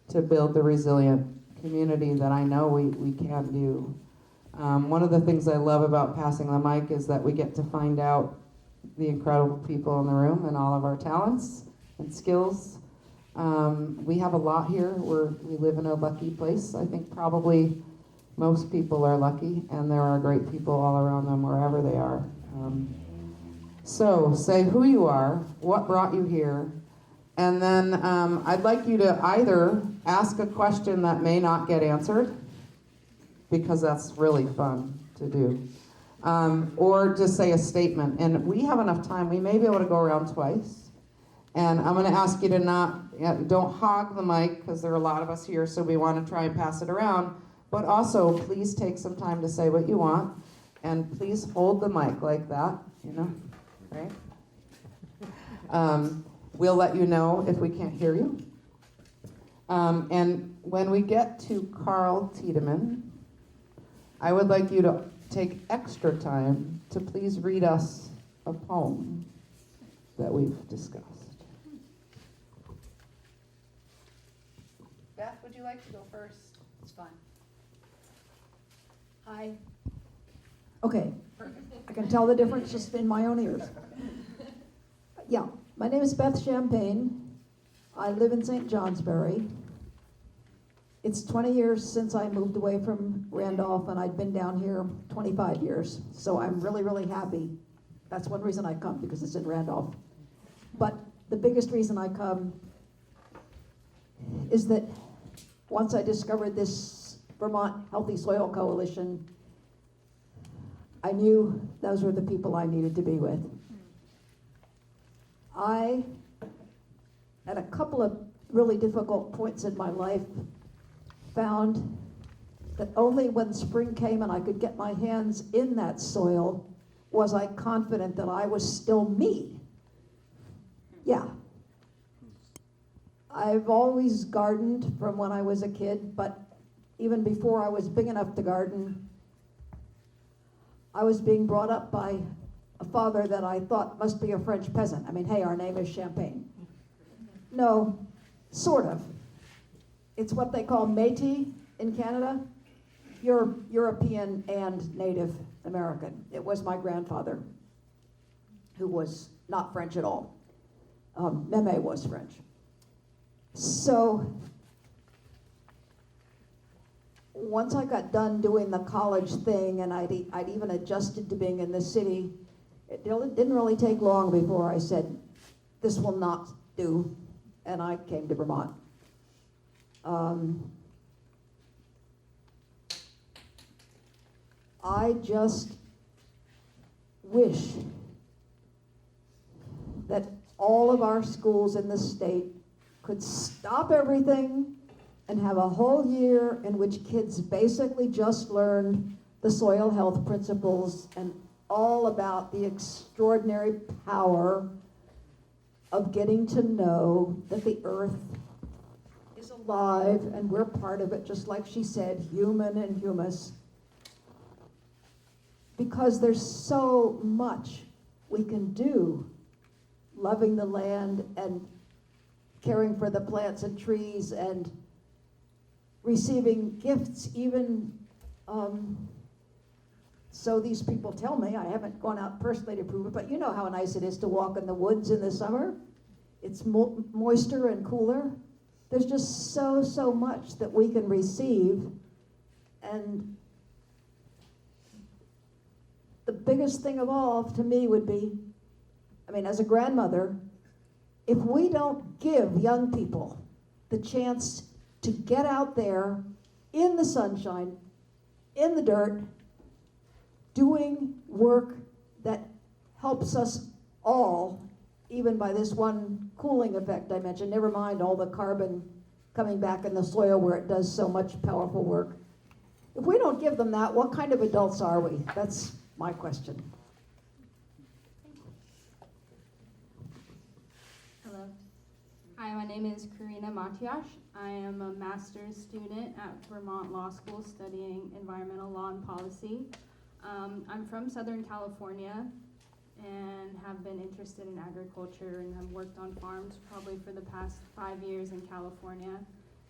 to build the resilient community that I know we can do. One of the things I love about passing the mic is that we get to find out the incredible people in the room and all of our talents and skills. We have a lot here. We live in a lucky place. I think probably most people are lucky, and there are great people all around them wherever they are. So say who you are, what brought you here, and then I'd like you to either ask a question that may not get answered, because that's really fun to do, or just say a statement. And we have enough time. We may be able to go around twice. And I'm going to ask you to don't hog the mic, because there are a lot of us here, so we want to try and pass it around. But also, please take some time to say what you want, and please hold the mic like that, right? We'll let you know if we can't hear you. And when we get to Carl Tiedemann, I would like you to take extra time to please read us a poem that we've discussed. Beth, would you like to go first? It's fine. Hi. Okay, I can tell the difference just in my own ears. Yeah, my name is Beth Champagne. I live in St. Johnsbury. It's 20 years since I moved away from Randolph, and I'd been down here 25 years. So I'm really, really happy. That's one reason I come, because it's in Randolph. But the biggest reason I come is that once I discovered this Vermont Healthy Soil Coalition, I knew those were the people I needed to be with. I, at a couple of really difficult points in my life, found that only when spring came and I could get my hands in that soil was I confident that I was still me. Yeah. I've always gardened from when I was a kid, but even before I was big enough to garden, I was being brought up by a father that I thought must be a French peasant. I mean, hey, our name is Champagne. No, sort of. It's what they call Métis in Canada. You're European and Native American. It was my grandfather, who was not French at all. Meme was French. So once I got done doing the college thing, and I'd even adjusted to being in the city, it didn't really take long before I said, this will not do, and I came to Vermont. I just wish that all of our schools in the state could stop everything and have a whole year in which kids basically just learned the soil health principles and all about the extraordinary power of getting to know that the earth is alive and we're part of it, just like she said, human and humus. Because there's so much we can do, loving the land and caring for the plants and trees and receiving gifts, even so these people tell me. I haven't gone out personally to prove it, but you know how nice it is to walk in the woods in the summer. It's moister and cooler. There's just so much that we can receive. And the biggest thing of all to me would be, I mean, as a grandmother, if we don't give young people the chance to get out there in the sunshine, in the dirt, doing work that helps us all, even by this one cooling effect I mentioned, never mind all the carbon coming back in the soil where it does so much powerful work. If we don't give them that, what kind of adults are we? That's my question. Hello. Hi, my name is Karina Matiash. I am a master's student at Vermont Law School studying environmental law and policy. I'm from Southern California and have been interested in agriculture and have worked on farms probably for the past 5 years in California,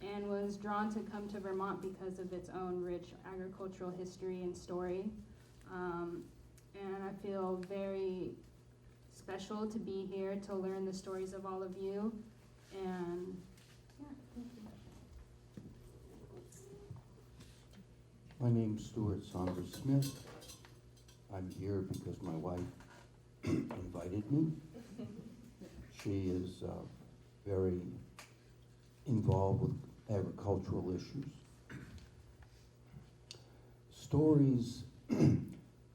and was drawn to come to Vermont because of its own rich agricultural history and story. And I feel very special to be here to learn the stories of all of you. And yeah, thank you. My name's Stuart Saunders Smith. I'm here because my wife invited me. She is very involved with agricultural issues. Stories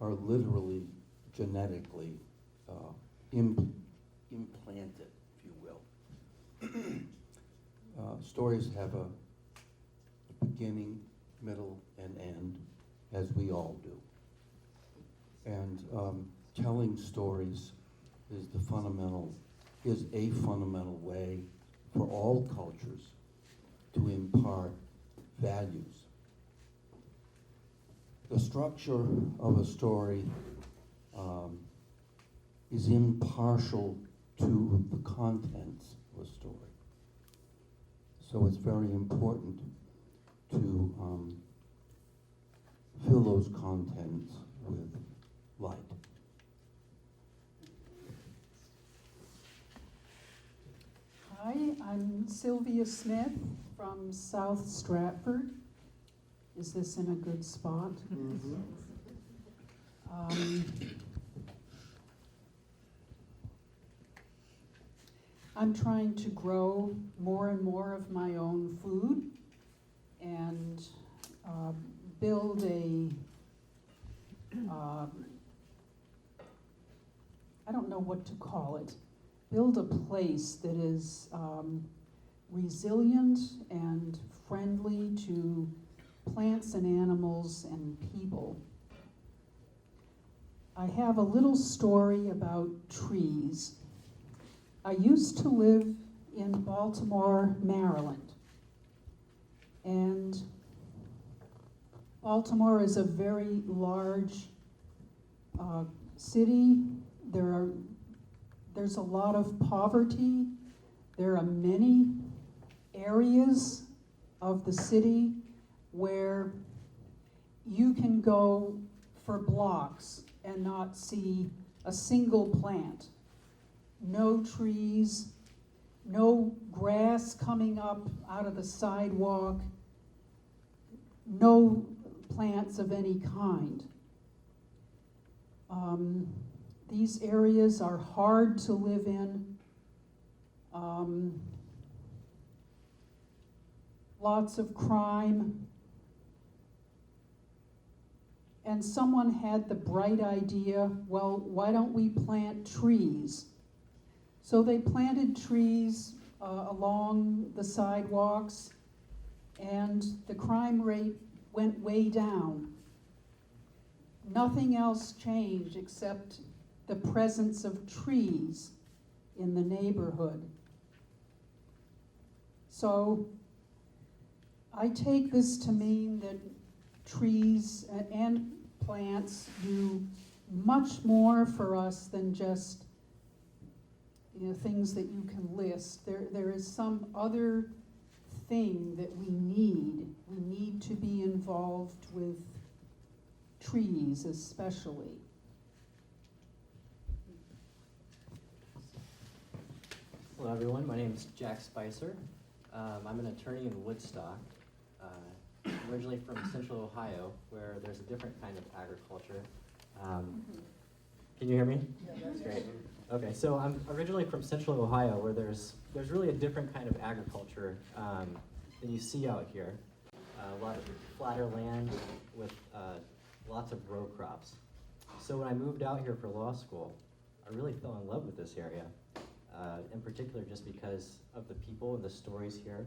are literally genetically implanted, if you will. Stories have a beginning, middle, and end, as we all do. And telling stories is a fundamental way for all cultures to impart values. The structure of a story is impartial to the contents of a story. So it's very important to fill those contents with light. Hi, I'm Sylvia Smith from South Stratford. Is this in a good spot? I'm trying to grow more and more of my own food and build I don't know what to call it, build a place that is resilient and friendly to plants and animals and people. I have a little story about trees. I used to live in Baltimore, Maryland. And Baltimore is a very large city. There's a lot of poverty. There are many areas of the city where you can go for blocks and not see a single plant. No trees, no grass coming up out of the sidewalk, no plants of any kind. These areas are hard to live in. Lots of crime. And someone had the bright idea, well, why don't we plant trees? So they planted trees along the sidewalks, and the crime rate went way down. Nothing else changed except the presence of trees in the neighborhood. So I take this to mean that trees and plants do much more for us than just things that you can list. There is some other thing that we need. We need to be involved with trees especially. Hello everyone, my name is Jack Spicer. I'm an attorney in Woodstock, originally from Central Ohio, where there's a different kind of agriculture. Can you hear me? Yeah, that's great. Okay, so I'm originally from Central Ohio, where there's really a different kind of agriculture than you see out here. A lot of flatter land with lots of row crops. So when I moved out here for law school, I really fell in love with this area. In particular just because of the people and the stories here,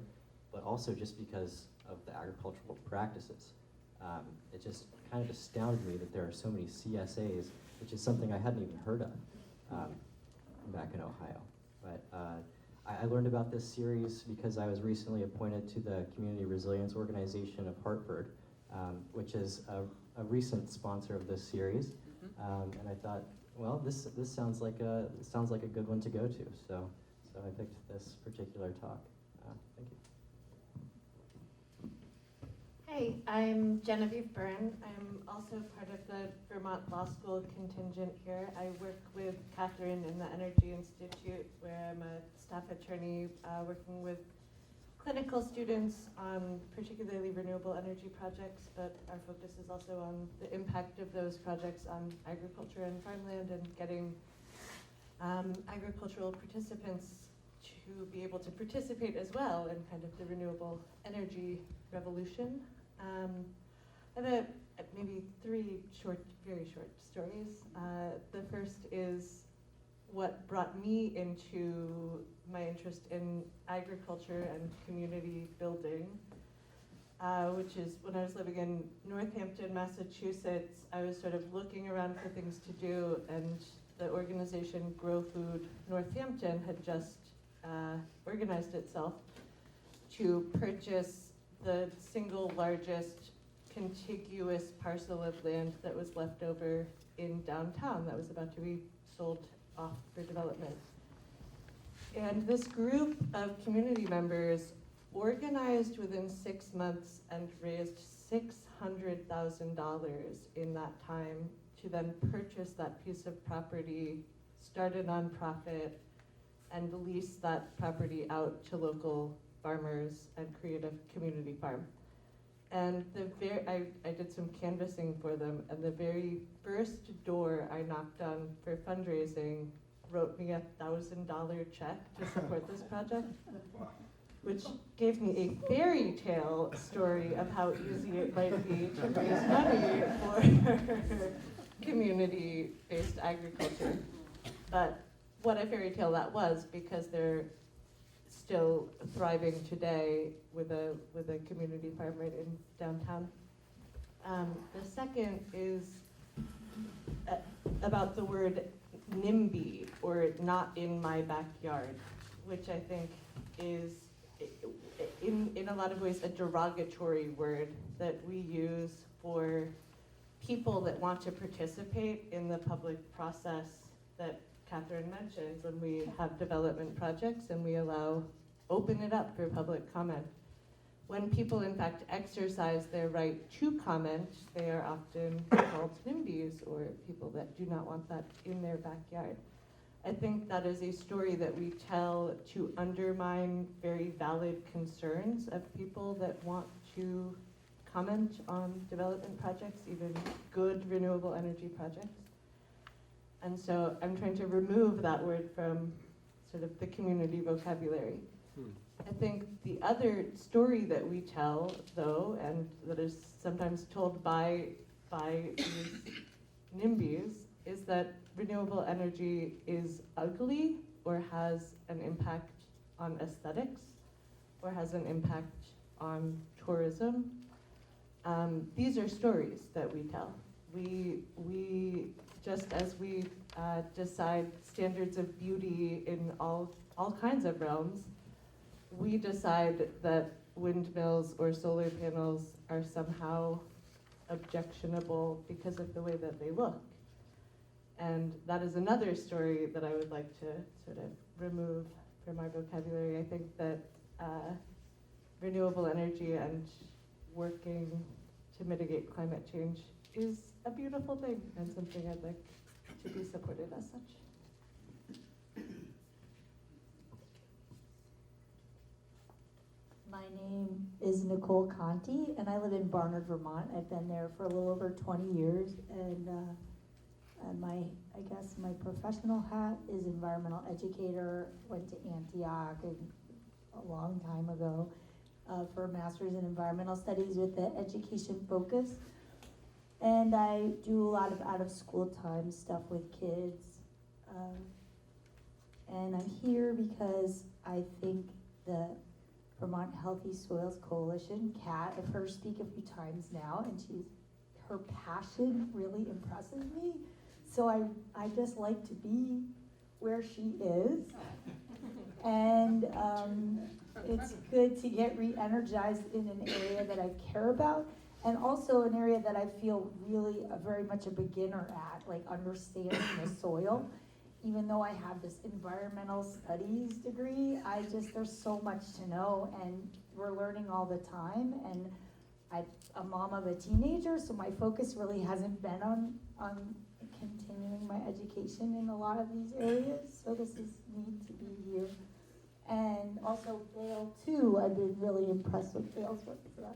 but also just because of the agricultural practices. It just kind of astounded me that there are so many CSAs, which is something I hadn't even heard of back in Ohio. But I learned about this series because I was recently appointed to the Community Resilience Organization of Hartford, which is a recent sponsor of this series. And I thought, well, this sounds like a good one to go to. So I picked this particular talk. Thank you. Hi, I'm Genevieve Byrne. I'm also part of the Vermont Law School contingent here. I work with Katherine in the Energy Institute, where I'm a staff attorney working with clinical students on particularly renewable energy projects, but our focus is also on the impact of those projects on agriculture and farmland and getting agricultural participants to be able to participate as well in kind of the renewable energy revolution. I have maybe three very short stories. The first is what brought me into my interest in agriculture and community building, which is when I was living in Northampton, Massachusetts. I was sort of looking around for things to do, and the organization Grow Food Northampton had just organized itself to purchase the single largest contiguous parcel of land that was left over in downtown that was about to be sold off for development. And this group of community members organized within 6 months and raised $600,000 in that time to then purchase that piece of property, start a nonprofit, and lease that property out to local farmers and create a community farm. And I did some canvassing for them, and the very first door I knocked on for fundraising wrote me $1,000 check to support this project, which gave me a fairy tale story of how easy it might be to raise money for community-based agriculture. But what a fairy tale that was, because they're still thriving today with a community farm right in downtown. The second is about the word NIMBY, or not in my backyard, which I think is in a lot of ways a derogatory word that we use for people that want to participate in the public process that Katherine mentioned when we have development projects and we open it up for public comment. When people in fact exercise their right to comment, they are often called NIMBYs, or people that do not want that in their backyard. I think that is a story that we tell to undermine very valid concerns of people that want to comment on development projects, even good renewable energy projects. And so I'm trying to remove that word from sort of the community vocabulary. I think the other story that we tell, though, and that is sometimes told by these NIMBYs, is that renewable energy is ugly or has an impact on aesthetics or has an impact on tourism. These are stories that we tell. We just as we decide standards of beauty in all kinds of realms, we decide that windmills or solar panels are somehow objectionable because of the way that they look. And that is another story that I would like to sort of remove from our vocabulary. I think that renewable energy and working to mitigate climate change is a beautiful thing and something I'd like to be supported as such. My name is Nicole Conti, and I live in Barnard, Vermont. I've been there for a little over 20 years, and I guess my professional hat is environmental educator. Went to Antioch a long time ago for a master's in environmental studies with the education focus. And I do a lot of out-of-school time stuff with kids. And I'm here because I think the Vermont Healthy Soils Coalition, Kat, I've heard her speak a few times now, and her passion really impresses me. So I just like to be where she is. And it's good to get re-energized in an area that I care about, and also an area that I feel really very much a beginner at, like understanding the soil. Even though I have this environmental studies degree, there's so much to know, and we're learning all the time. And I'm a mom of a teenager, so my focus really hasn't been on continuing my education in a lot of these areas. So this is neat to be here. And also Vail too, I've been really impressed with Vail's work. So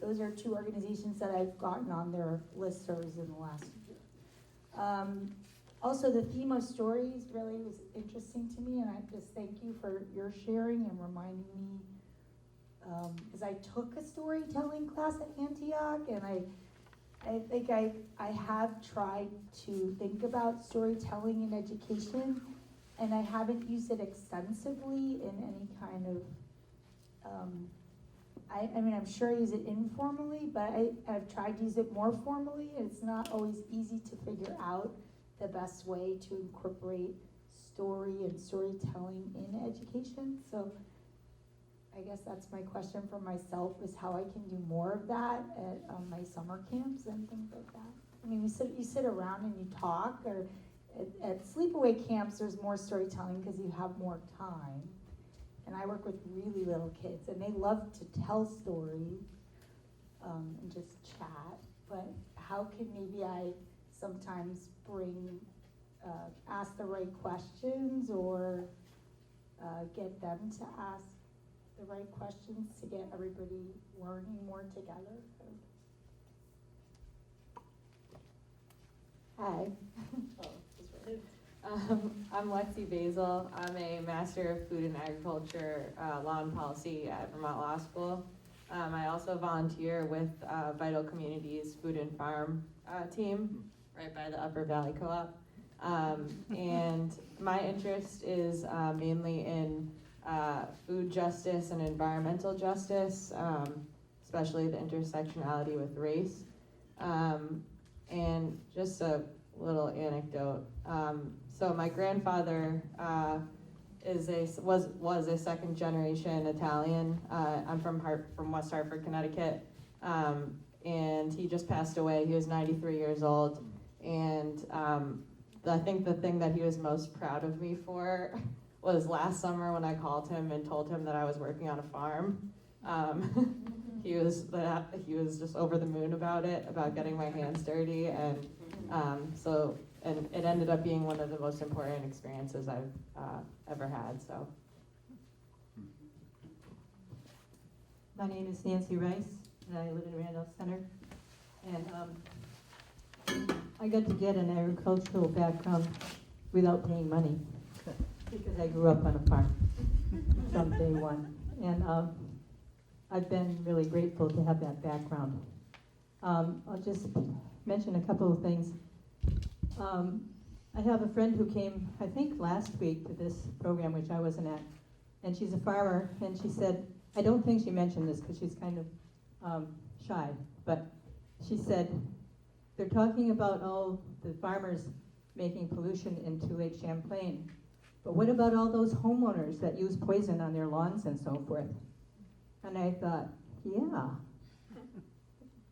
those are two organizations that I've gotten on their listservs in the last year. Also, the theme of stories really was interesting to me, and I just thank you for your sharing and reminding me, because I took a storytelling class at Antioch, and I think I have tried to think about storytelling in education, and I haven't used it extensively in any kind of, I mean, I'm sure I use it informally, but I've tried to use it more formally, and it's not always easy to figure out the best way to incorporate story and storytelling in education. So I guess that's my question for myself, is how I can do more of that at my summer camps and things like that. I mean, you sit around and you talk, or at sleepaway camps there's more storytelling because you have more time. And I work with really little kids, and they love to tell stories. and just chat, but how can maybe I sometimes ask the right questions or get them to ask the right questions to get everybody learning more together. Hi. I'm Lexi Basil. I'm a Master of Food and Agriculture Law and Policy at Vermont Law School. I also volunteer with Vital Communities Food and Farm team right by the Upper Valley Co-op. And my interest is mainly in food justice and environmental justice, especially the intersectionality with race. And just a little anecdote. So my grandfather was a second generation Italian. I'm from West Hartford, Connecticut, and he just passed away. He was 93 years old, and I think the thing that he was most proud of me for was last summer when I called him and told him that I was working on a farm. He was just over the moon about it, about getting my hands dirty, and and it ended up being one of the most important experiences I've ever had. So, my name is Nancy Rice, and I live in Randolph Center. And I got to get an agricultural background without paying money because I grew up on a farm from day one. And I've been really grateful to have that background. I'll just mention a couple of things. I have a friend who came, I think last week, to this program, which I wasn't at, and she's a farmer, and she said, I don't think she mentioned this because she's kind of shy, but she said, they're talking about all the farmers making pollution into Lake Champlain, but what about all those homeowners that use poison on their lawns and so forth? And I thought, yeah,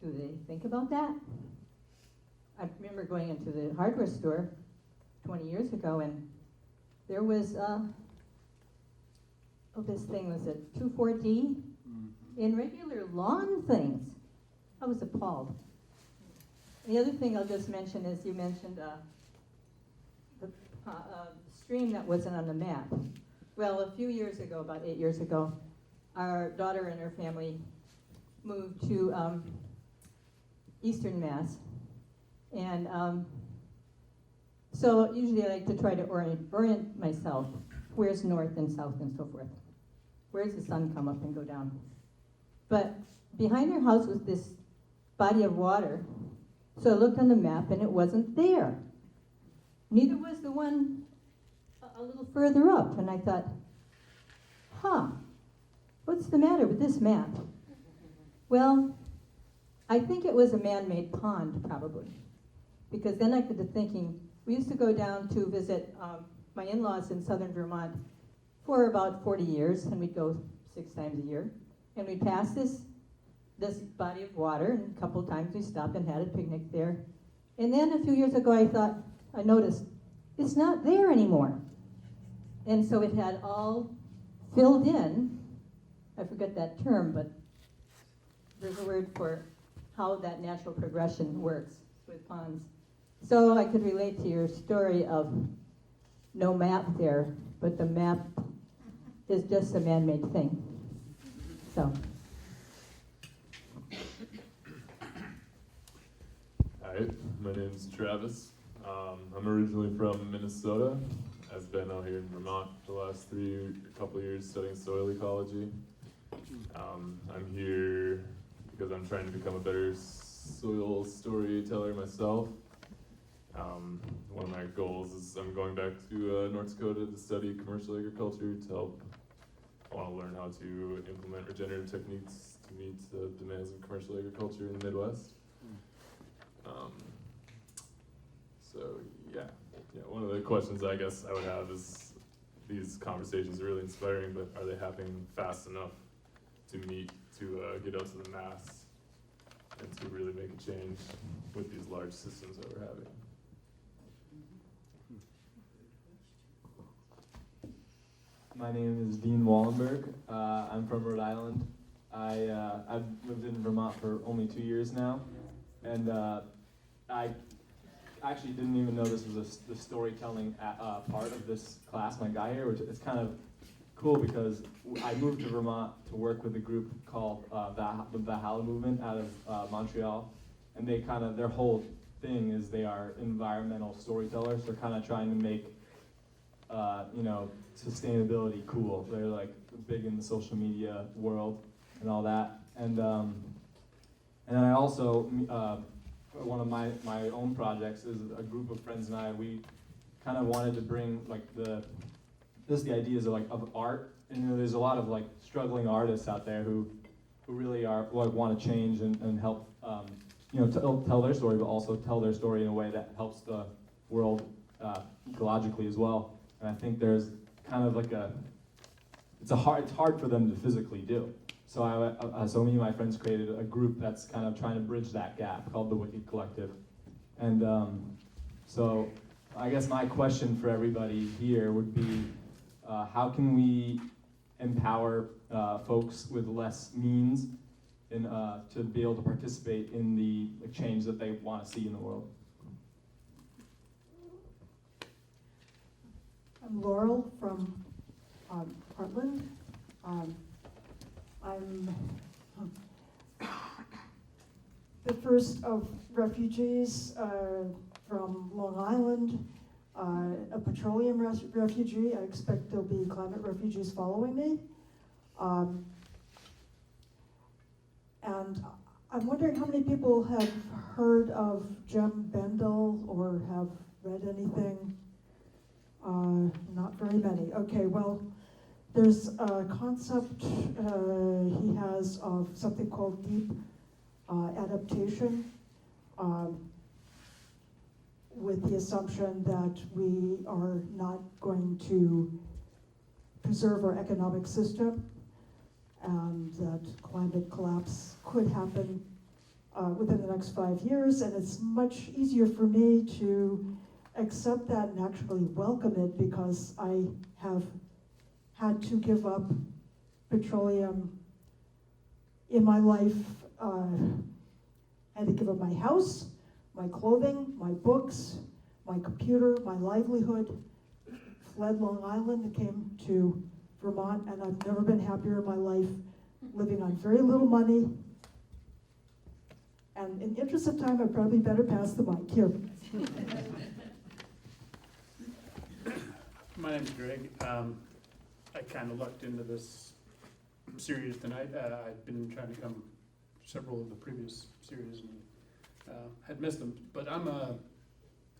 do they think about that? I remember going into the hardware store 20 years ago, and there was, this thing was a 2,4-D in regular lawn things. I was appalled. The other thing I'll just mention is you mentioned the stream that wasn't on the map. Well, a few years ago, about 8 years ago, our daughter and her family moved to Eastern Mass. And so usually I like to try to orient myself. Where's north and south and so forth? Where's the sun come up and go down? But behind their house was this body of water. So I looked on the map and it wasn't there. Neither was the one a little further up. And I thought, what's the matter with this map? Well, I think it was a man-made pond, probably. Because then I got to thinking, we used to go down to visit my in-laws in southern Vermont for about 40 years, and we'd go 6 times a year. And we'd pass this body of water, and a couple of times we stopped and had a picnic there. And then a few years ago, I noticed, it's not there anymore. And so it had all filled in. I forget that term, but there's a word for how that natural progression works with ponds. So I could relate to your story of no map there, but the map is just a man-made thing. So. Hi, my name's Travis. I'm originally from Minnesota. I've been out here in Vermont for the last couple of years studying soil ecology. I'm here because I'm trying to become a better soil storyteller myself. One of my goals is I'm going back to North Dakota to study commercial agriculture to help. I want to learn how to implement regenerative techniques to meet the demands of commercial agriculture in the Midwest. So one of the questions I guess I would have is, these conversations are really inspiring, but are they happening fast enough to get out to the mass and to really make a change with these large systems that we're having? My name is Dean Wallenberg. I'm from Rhode Island. I've lived in Vermont for only 2 years now, and I actually didn't even know this was the storytelling part of this class when I got here, which it's kind of cool because I moved to Vermont to work with a group called the Valhalla Movement out of Montreal, and they kind of, their whole thing is they are environmental storytellers. They're kind of trying to make sustainability cool. They're like big in the social media world and all that. And then I also, one of my own projects is a group of friends and I, we kind of wanted to bring like the ideas of art. And there's a lot of like struggling artists out there who really are want to change and help tell their story, but also tell their story in a way that helps the world ecologically as well. And I think there's kind of like it's hard for them to physically do. So so me and my friends created a group that's kind of trying to bridge that gap called the Wicked Collective. And so I guess my question for everybody here would be, how can we empower folks with less means to be able to participate in the change that they want to see in the world? I'm Laurel from Portland. I'm the first of refugees from Long Island, a petroleum refugee. I expect there'll be climate refugees following me. And I'm wondering how many people have heard of Jem Bendel or have read anything. Not very many. Okay, well, there's a concept he has of something called deep adaptation, with the assumption that we are not going to preserve our economic system, and that climate collapse could happen within the next 5 years, and it's much easier for me to accept that and actually welcome it because I have had to give up petroleum in my life. I had to give up my house, my clothing, my books, my computer, my livelihood, fled Long Island and came to Vermont, and I've never been happier in my life, living on very little money. And in the interest of time, I probably better pass the mic here. My name's Greg. I kind of lucked into this series tonight. I've been trying to come several of the previous series and had missed them. But I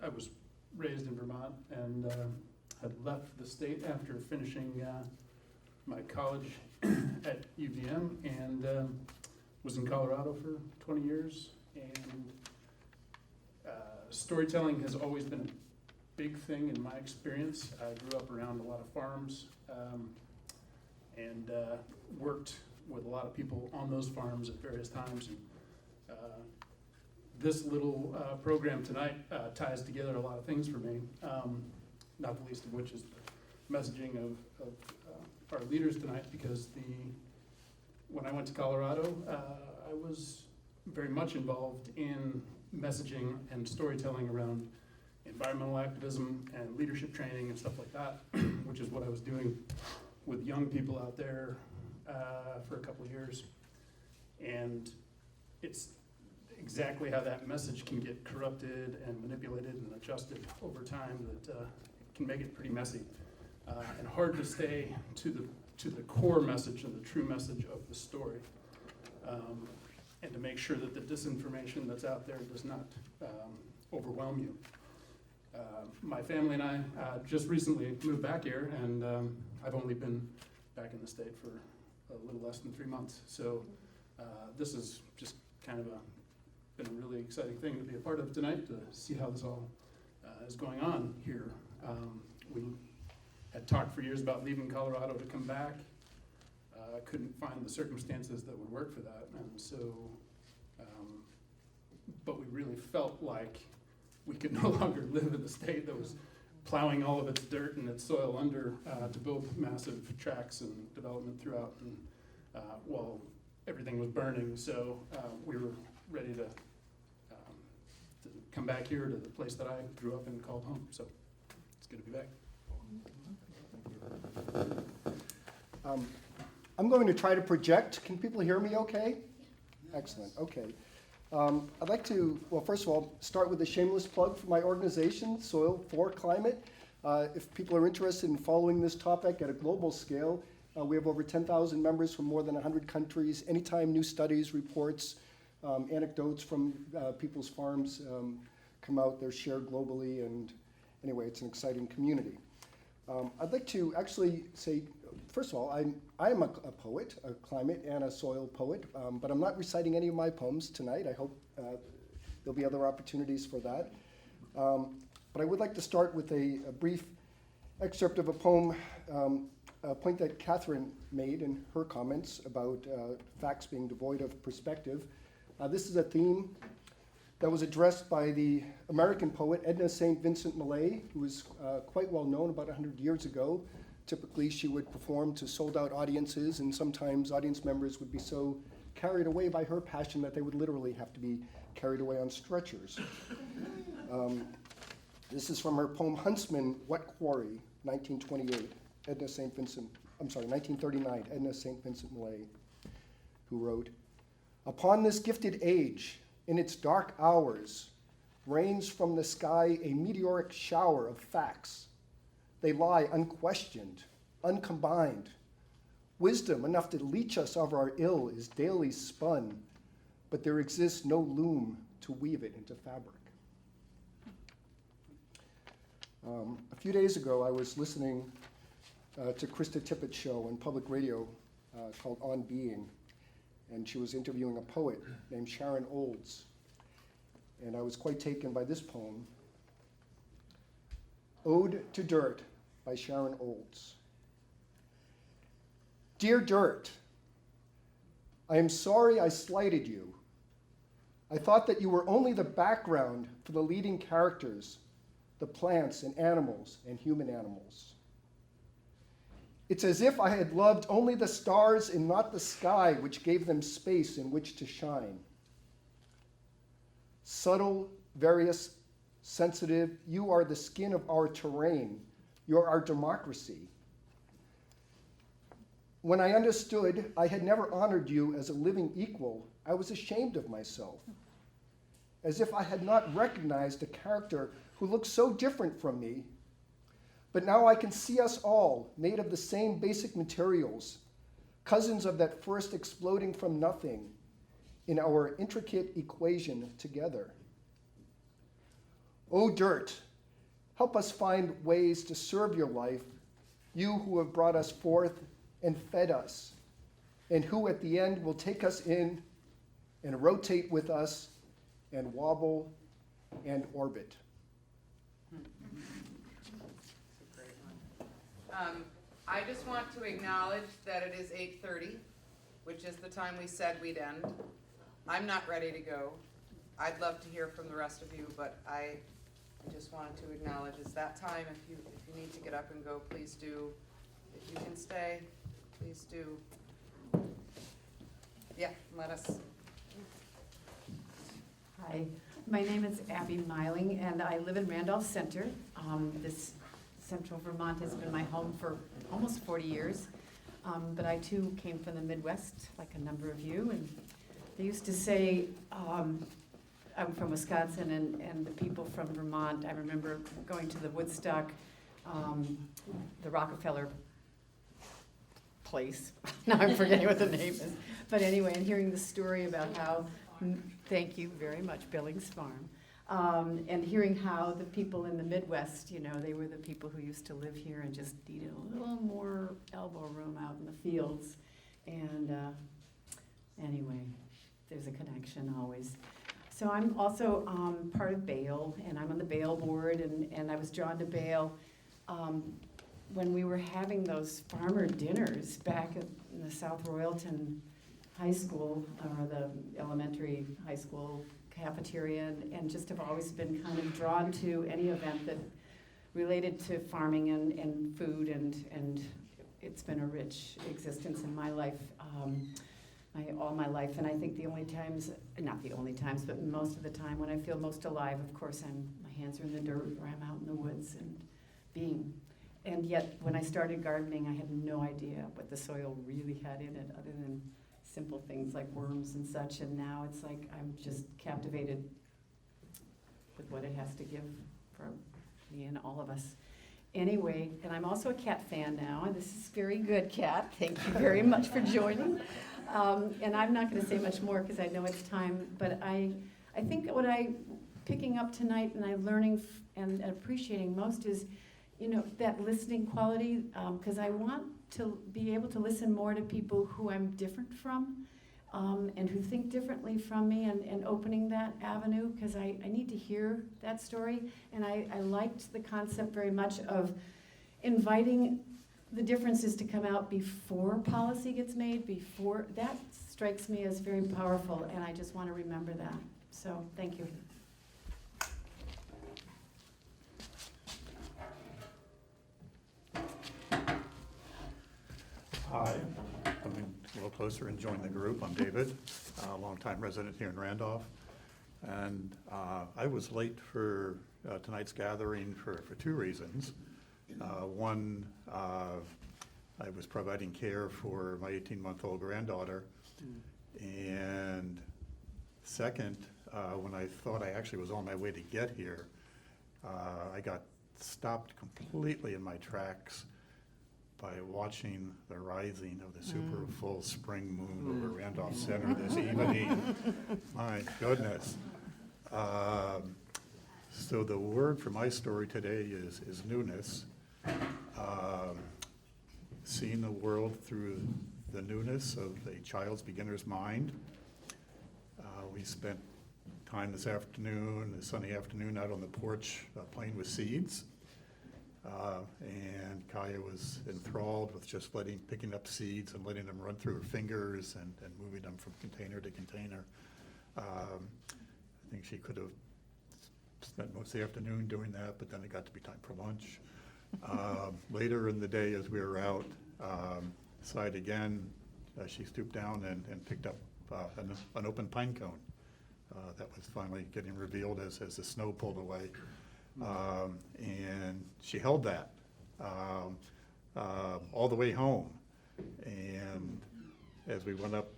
was raised in Vermont and had left the state after finishing my college at UVM and was in Colorado for 20 years. And storytelling has always been a big thing in my experience. I grew up around a lot of farms and worked with a lot of people on those farms at various times. And this little program tonight ties together a lot of things for me, not the least of which is the messaging of our leaders tonight, because when I went to Colorado, I was very much involved in messaging and storytelling around environmental activism and leadership training and stuff like that, which is what I was doing with young people out there for a couple of years. And it's exactly how that message can get corrupted and manipulated and adjusted over time that can make it pretty messy and hard to stay to the core message and the true message of the story, and to make sure that the disinformation that's out there does not overwhelm you. My family and I just recently moved back here, and I've only been back in the state for a little less than 3 months. So this is just kind of been a really exciting thing to be a part of tonight, to see how this all is going on here. We had talked for years about leaving Colorado to come back. Couldn't find the circumstances that would work for that, and so, but we really felt like we could no longer live in a state that was plowing all of its dirt and its soil under to build massive tracts and development throughout, and while everything was burning, so we were ready to come back here to the place that I grew up and called home. So it's good to be back. I'm going to try to project. Can people hear me okay? Excellent, okay. I'd like to, well, first of all, start with a shameless plug for my organization, Soil for Climate. If people are interested in following this topic at a global scale, we have over 10,000 members from more than 100 countries. Anytime new studies, reports, anecdotes from people's farms come out, they're shared globally, and anyway, it's an exciting community. I'd like to actually say, first of all, I am a poet, a climate and a soil poet, but I'm not reciting any of my poems tonight. I hope there'll be other opportunities for that. But I would like to start with a brief excerpt of a poem, a point that Katherine made in her comments about facts being devoid of perspective. This is a theme that was addressed by the American poet Edna St. Vincent Millay, who was quite well known about 100 years ago. Typically, she would perform to sold-out audiences, and sometimes audience members would be so carried away by her passion that they would literally have to be carried away on stretchers. This is from her poem Huntsman, Wet Quarry, 1928, Edna St. Vincent, I'm sorry, 1939, Edna St. Vincent Millay, who wrote, "Upon this gifted age, in its dark hours, rains from the sky a meteoric shower of facts. They lie unquestioned, uncombined. Wisdom enough to leach us of our ill is daily spun, but there exists no loom to weave it into fabric." A few days ago, I was listening to Krista Tippett's show on public radio called On Being, and she was interviewing a poet named Sha'an Olds, and I was quite taken by this poem, Ode to Dirt by Sha'an Olds. Dear Dirt, I am sorry I slighted you. I thought that you were only the background for the leading characters, the plants and animals and human animals. It's as if I had loved only the stars and not the sky, which gave them space in which to shine. Subtle, various, sensitive, you are the skin of our terrain. You're our democracy. When I understood I had never honored you as a living equal, I was ashamed of myself, as if I had not recognized a character who looked so different from me. But now I can see us all made of the same basic materials, cousins of that first exploding from nothing in our intricate equation together. Oh, dirt, help us find ways to serve your life, you who have brought us forth and fed us, and who at the end will take us in and rotate with us and wobble and orbit. I just want to acknowledge that it is 8:30, which is the time we said we'd end. I'm not ready to go. I'd love to hear from the rest of you, but I just wanted to acknowledge it's that time. If you need to get up and go, please do. If you can stay, please do. Yeah, let us. Hi, my name is Abby Miling, and I live in Randolph Center. This Central Vermont has been my home for almost 40 years, but I too came from the Midwest, like a number of you, and they used to say, I'm from Wisconsin, and the people from Vermont, I remember going to the Woodstock, the Rockefeller place. Now I'm forgetting what the name is. But anyway, and hearing the story about how, thank you very much, Billings Farm, and hearing how the people in the Midwest, you know, they were the people who used to live here and just needed a little more elbow room out in the fields. And anyway, there's a connection always. So I'm also part of Bale, and I'm on the Bale board, and I was drawn to Bale when we were having those farmer dinners back in the South Royalton High School, or the elementary high school cafeteria, and just have always been kind of drawn to any event that related to farming and food, and it's been a rich existence in my life. all my life. And I think the only times, not the only times, but most of the time when I feel most alive, of course, my hands are in the dirt or I'm out in the woods and being. And yet, when I started gardening, I had no idea what the soil really had in it, other than simple things like worms and such. And now it's like I'm just captivated with what it has to give for me and all of us. Anyway, and I'm also a cat fan now, and this is very good, Cat. Thank you very much for joining. And I'm not going to say much more because I know it's time, but I think what I'm picking up tonight and I'm learning and appreciating most is, that listening quality, because I want to be able to listen more to people who I'm different from, and who think differently from me, and opening that avenue, because I need to hear that story. And I liked the concept very much of inviting the differences to come out before policy gets made, that strikes me as very powerful, and I just want to remember that. So, thank you. Hi, coming a little closer and join the group. I'm David, a longtime resident here in Randolph. And I was late for tonight's gathering for two reasons. One, I was providing care for my 18-month-old granddaughter. And second, when I thought I actually was on my way to get here, I got stopped completely in my tracks by watching the rising of the super full spring moon over Randolph Center this evening. My goodness. So the word for my story today is newness. Seeing the world through the newness of a child's beginner's mind. We spent time this afternoon, a sunny afternoon, out on the porch playing with seeds. And Kaya was enthralled with just picking up seeds and letting them run through her fingers and moving them from container to container. I think she could have spent most of the afternoon doing that, but then it got to be time for lunch. Later in the day, as we were outside again, she stooped down and picked up an open pine cone that was finally getting revealed as the snow pulled away. And she held that all the way home. And as we went up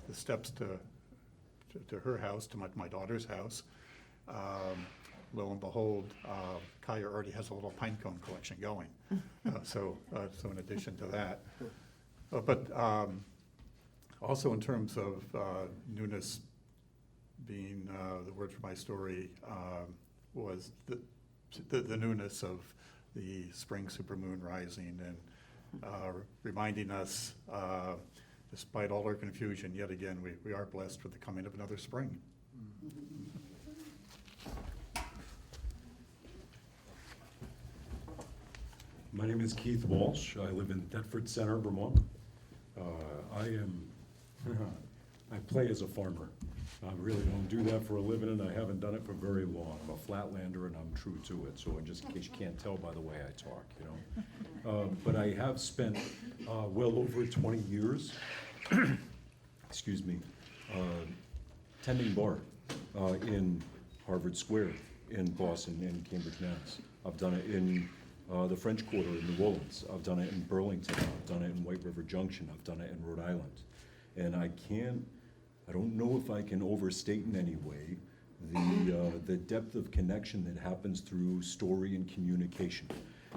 the steps to her house, to my daughter's house, lo and behold, Kaya already has a little pine cone collection going. So in addition to that. But also in terms of newness being the word for my story, was the newness of the spring supermoon rising and reminding us, despite all our confusion, yet again, we are blessed with the coming of another spring. My name is Keith Walsh. I live in Thetford Center, Vermont. I play as a farmer. I really don't do that for a living, and I haven't done it for very long. I'm a flatlander, and I'm true to it. So just in case you can't tell by the way I talk, But I have spent well over 20 years, excuse me, tending bar in Harvard Square in Boston and Cambridge, Mass. I've done it in the French Quarter in New Orleans. I've done it in Burlington. I've done it in White River Junction. I've done it in Rhode Island. And I don't know if I can overstate in any way the depth of connection that happens through story and communication.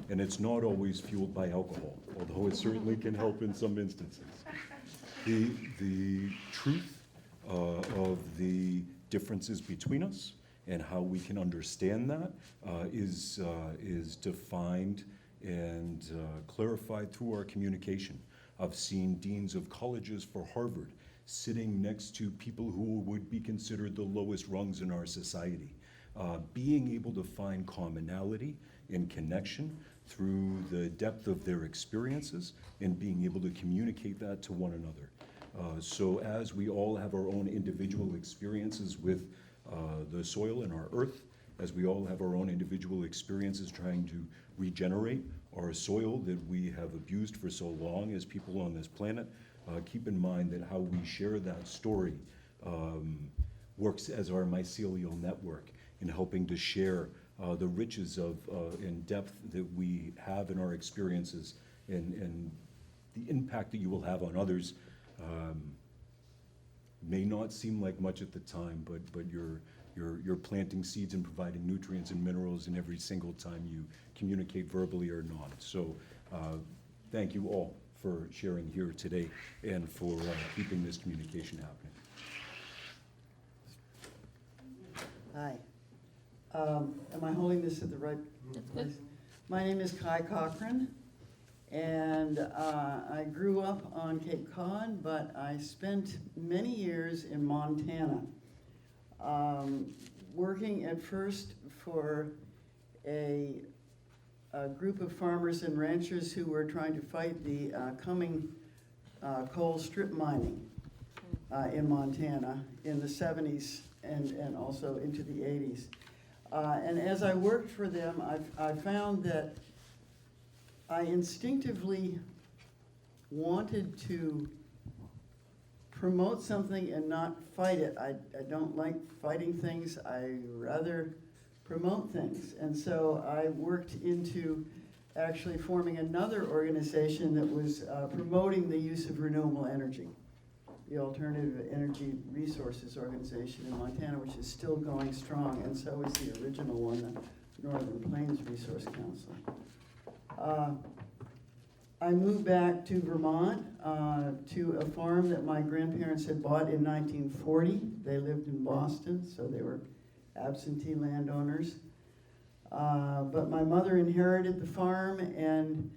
And it's not always fueled by alcohol, although it certainly can help in some instances. The truth of the differences between us and how we can understand that is defined and clarified through our communication. I've seen deans of colleges for Harvard sitting next to people who would be considered the lowest rungs in our society. Being able to find commonality and connection through the depth of their experiences and being able to communicate that to one another. So as we all have our own individual experiences with the soil and our earth, as we all have our own individual experiences trying to regenerate our soil that we have abused for so long as people on this planet, keep in mind that how we share that story works as our mycelial network in helping to share the riches of and depth that we have in our experiences and the impact that you will have on others. May not seem like much at the time, but you're planting seeds and providing nutrients and minerals in every single time you communicate verbally or not. So thank you all for sharing here today and for keeping this communication happening. Hi. Am I holding this at the right place? My name is Kai Cochran, and I grew up on Cape Cod, but I spent many years in Montana, working at first for a group of farmers and ranchers who were trying to fight the coming coal strip mining in Montana in the 70s and also into the 80s. And as I worked for them, I found that I instinctively wanted to promote something and not fight it. I don't like fighting things. I rather promote things. And so I worked into actually forming another organization that was promoting the use of renewable energy, the Alternative Energy Resources Organization in Montana, which is still going strong, and so is the original one, the Northern Plains Resource Council. I moved back to Vermont to a farm that my grandparents had bought in 1940. They lived in Boston, so they were absentee landowners. But my mother inherited the farm, and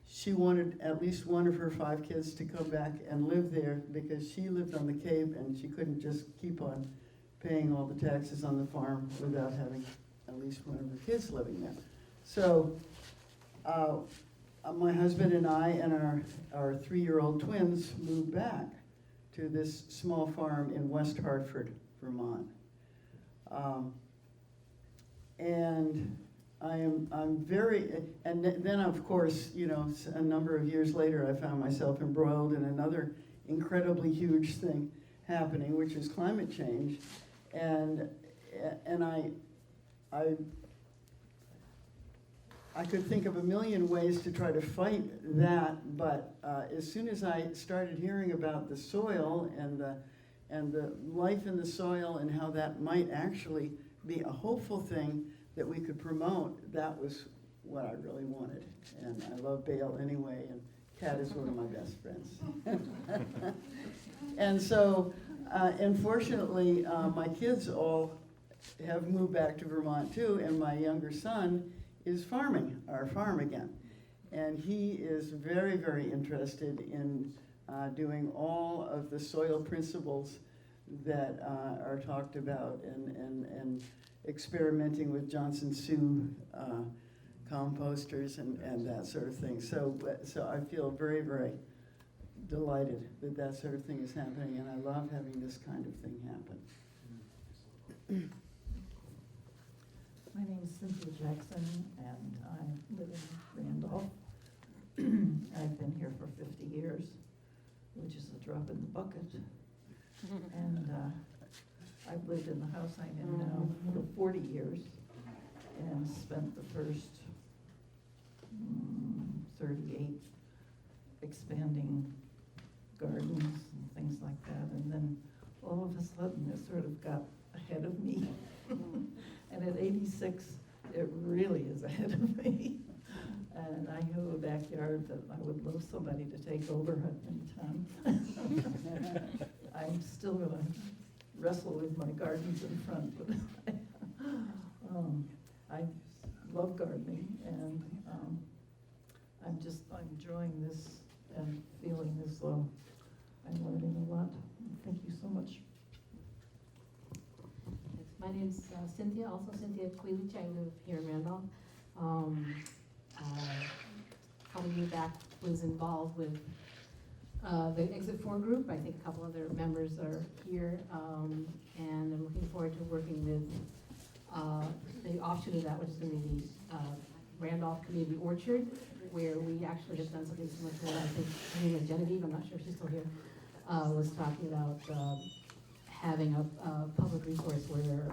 she wanted at least one of her 5 kids to come back and live there because she lived on the Cape and she couldn't just keep on paying all the taxes on the farm without having at least one of her kids living there. So my husband and I and our 3-year-old twins moved back to this small farm in West Hartford, Vermont. And I'm very, and then of course, you know, a number of years later, I found myself embroiled in another incredibly huge thing happening, which is climate change. And I could think of a million ways to try to fight that, but as soon as I started hearing about the soil and the life in the soil and how that might actually be a hopeful thing that we could promote, that was what I really wanted. And I love Bale anyway, and Kat is one of my best friends. And so, unfortunately, my kids all have moved back to Vermont too, and my younger son is farming our farm again. And he is very, very interested in doing all of the soil principles that are talked about and experimenting with Johnson Sioux composters and that sort of thing. So I feel very, very delighted that that sort of thing is happening, and I love having this kind of thing happen. My name is Cynthia Jackson, and I live in Randolph. I've been here for 50 years, which is a drop in the bucket. And I've lived in the house I'm in now for 40 years and spent the first 38 expanding gardens and things like that. And then all of a sudden it sort of got ahead of me. And at 86, it really is ahead of me. And I have a backyard that I would love somebody to take over at any time. I'm still going to wrestle with my gardens in front, but I love gardening, and I'm enjoying this and feeling as though I'm learning a lot. Thank you so much. My name's Cynthia, also Cynthia Queelich. I live here in Randolph. A couple years back was involved with the Exit 4 group. I think a couple other members are here, and I'm looking forward to working with the offshoot of that, which is going to be the Randolph Community Orchard where we actually have done something similar to what I think her name is Genevieve, I'm not sure if she's still here, was talking about having a public resource where,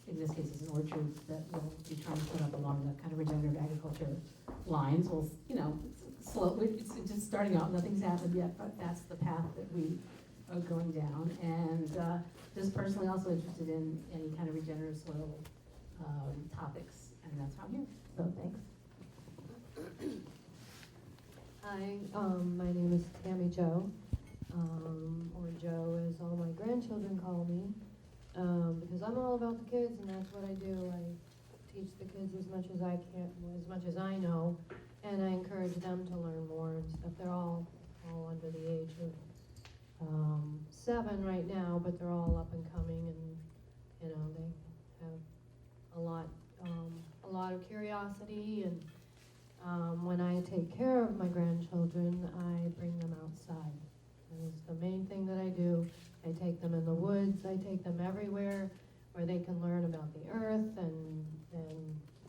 in this case, it's an orchard that will be trying to put up along the kind of regenerative agriculture lines. Well, you know, it's slow, it's just starting out, nothing's happened yet, but that's the path that we are going down. And just personally also interested in any kind of regenerative soil topics, and that's how I'm here, so thanks. Hi, my name is Tammy Jo, or Joe as all my grandchildren call me, because I'm all about the kids and that's what I do. I teach the kids as much as I can, as much as I know, and I encourage them to learn more and stuff. They're all under the age of 7 right now, but they're all up and coming, and you know they have a lot of curiosity. And when I take care of my grandchildren, I bring them outside. And it's the main thing that I do. I take them in the woods. I take them everywhere where they can learn about the earth and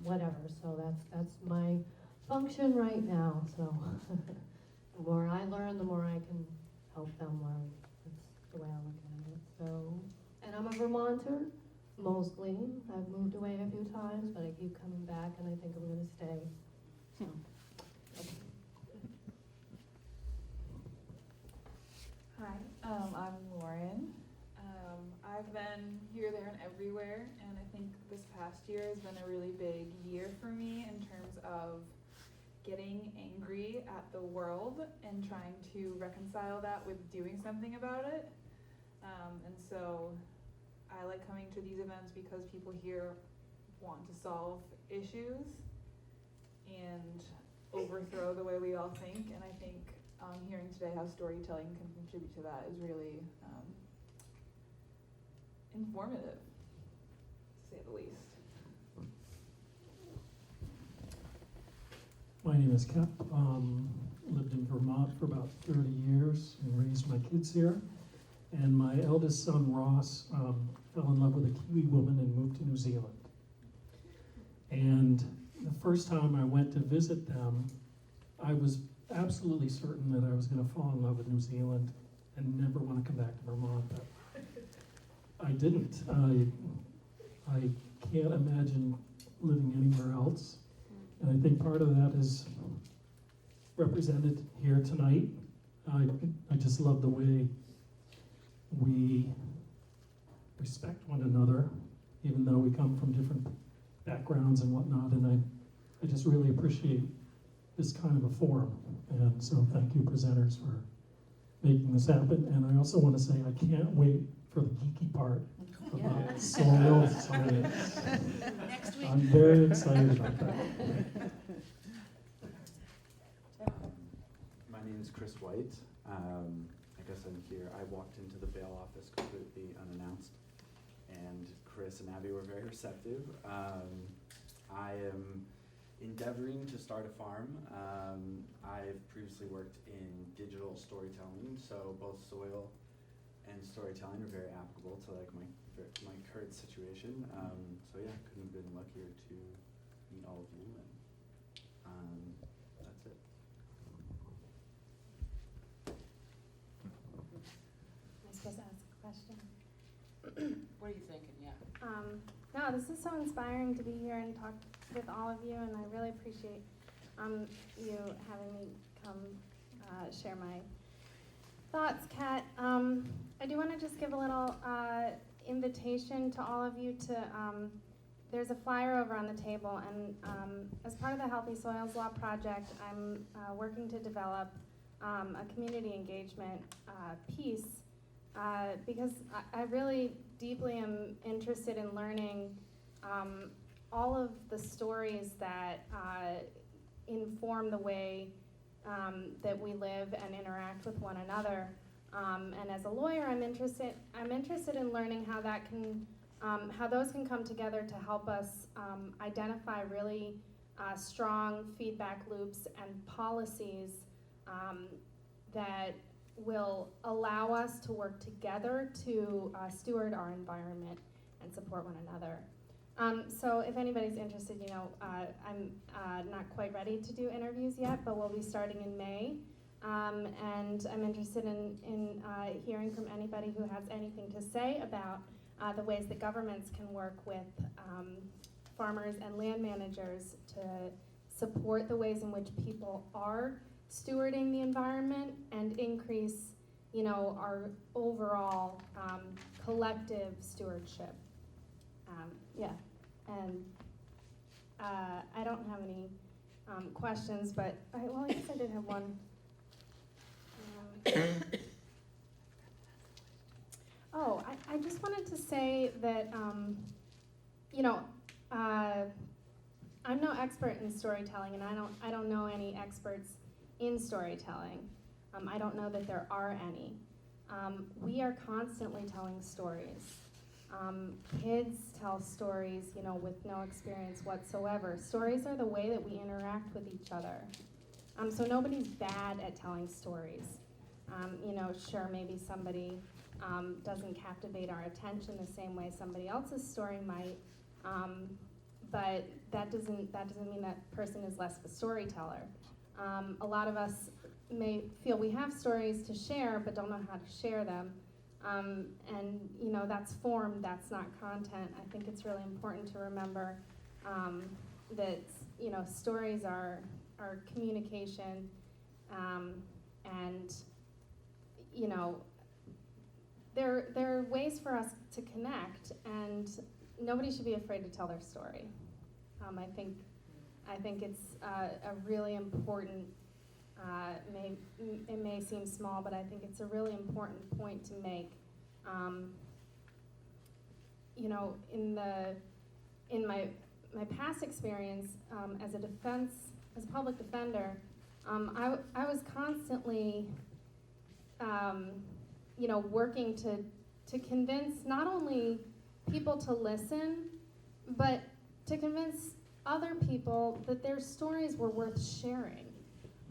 whatever. So that's my function right now. So the more I learn, the more I can help them learn. That's the way I look at it. So, and I'm a Vermonter, mostly. I've moved away a few times, but I keep coming back, and I think I'm going to stay. So, okay. Hi, I'm Lauren. I've been here, there, and everywhere, and I think this past year has been a really big year for me in terms of getting angry at the world and trying to reconcile that with doing something about it. And so I like coming to these events because people here want to solve issues and overthrow the way we all think, and I think hearing today how storytelling can contribute to that is really informative, to say the least. My name is Kep. Lived in Vermont for about 30 years and raised my kids here. And my eldest son, Ross, fell in love with a Kiwi woman and moved to New Zealand. And the first time I went to visit them, I was absolutely certain that I was going to fall in love with New Zealand and never want to come back to Vermont. But I didn't. I can't imagine living anywhere else. And I think part of that is represented here tonight. I just love the way we respect one another, even though we come from different backgrounds and whatnot. And I just really appreciate this kind of a forum. And so thank you, presenters, for making this happen. And I also want to say I can't wait for the geeky part about soil science. Next week. I'm very excited about that. My name is Chris White. I guess I'm here. I walked into the bail office completely unannounced, and Chris and Abby were very receptive. I am endeavoring to start a farm. I've previously worked in digital storytelling, so both soil and storytelling are very applicable to like my current situation. So yeah, couldn't have been luckier to meet all of you, and that's it. Am I supposed to ask a question? What are you thinking? Yeah. No, this is so inspiring to be here and talk with all of you, and I really appreciate you having me come share my thoughts, Kat. I do want to just give a little invitation to all of you to, there's a flyer over on the table, and as part of the Healthy Soils Law Project, I'm working to develop a community engagement piece because I really deeply am interested in learning all of the stories that inform the way that we live and interact with one another. And as a lawyer, I'm interested in learning how that can, how those can come together to help us identify really strong feedback loops and policies that will allow us to work together to steward our environment and support one another. So if anybody's interested, I'm not quite ready to do interviews yet, but we'll be starting in May. And I'm interested in hearing from anybody who has anything to say about the ways that governments can work with farmers and land managers to support the ways in which people are stewarding the environment and increase, our overall collective stewardship. And I don't have any questions, but I guess I did have one. I just wanted to say that, I'm no expert in storytelling, and I don't know any experts in storytelling. I don't know that there are any. We are constantly telling stories. Kids tell stories, with no experience whatsoever. Stories are the way that we interact with each other. So nobody's bad at telling stories. Sure, maybe somebody doesn't captivate our attention the same way somebody else's story might, but that doesn't mean that person is less of a storyteller. A lot of us may feel we have stories to share, but don't know how to share them. And that's form, that's not content. I think it's really important to remember that stories are communication, and there are ways for us to connect, and nobody should be afraid to tell their story. I think it's a really important. It may seem small, but I think it's a really important point to make. In my past experience as a public defender, I was constantly, working to convince not only people to listen, but to convince other people that their stories were worth sharing.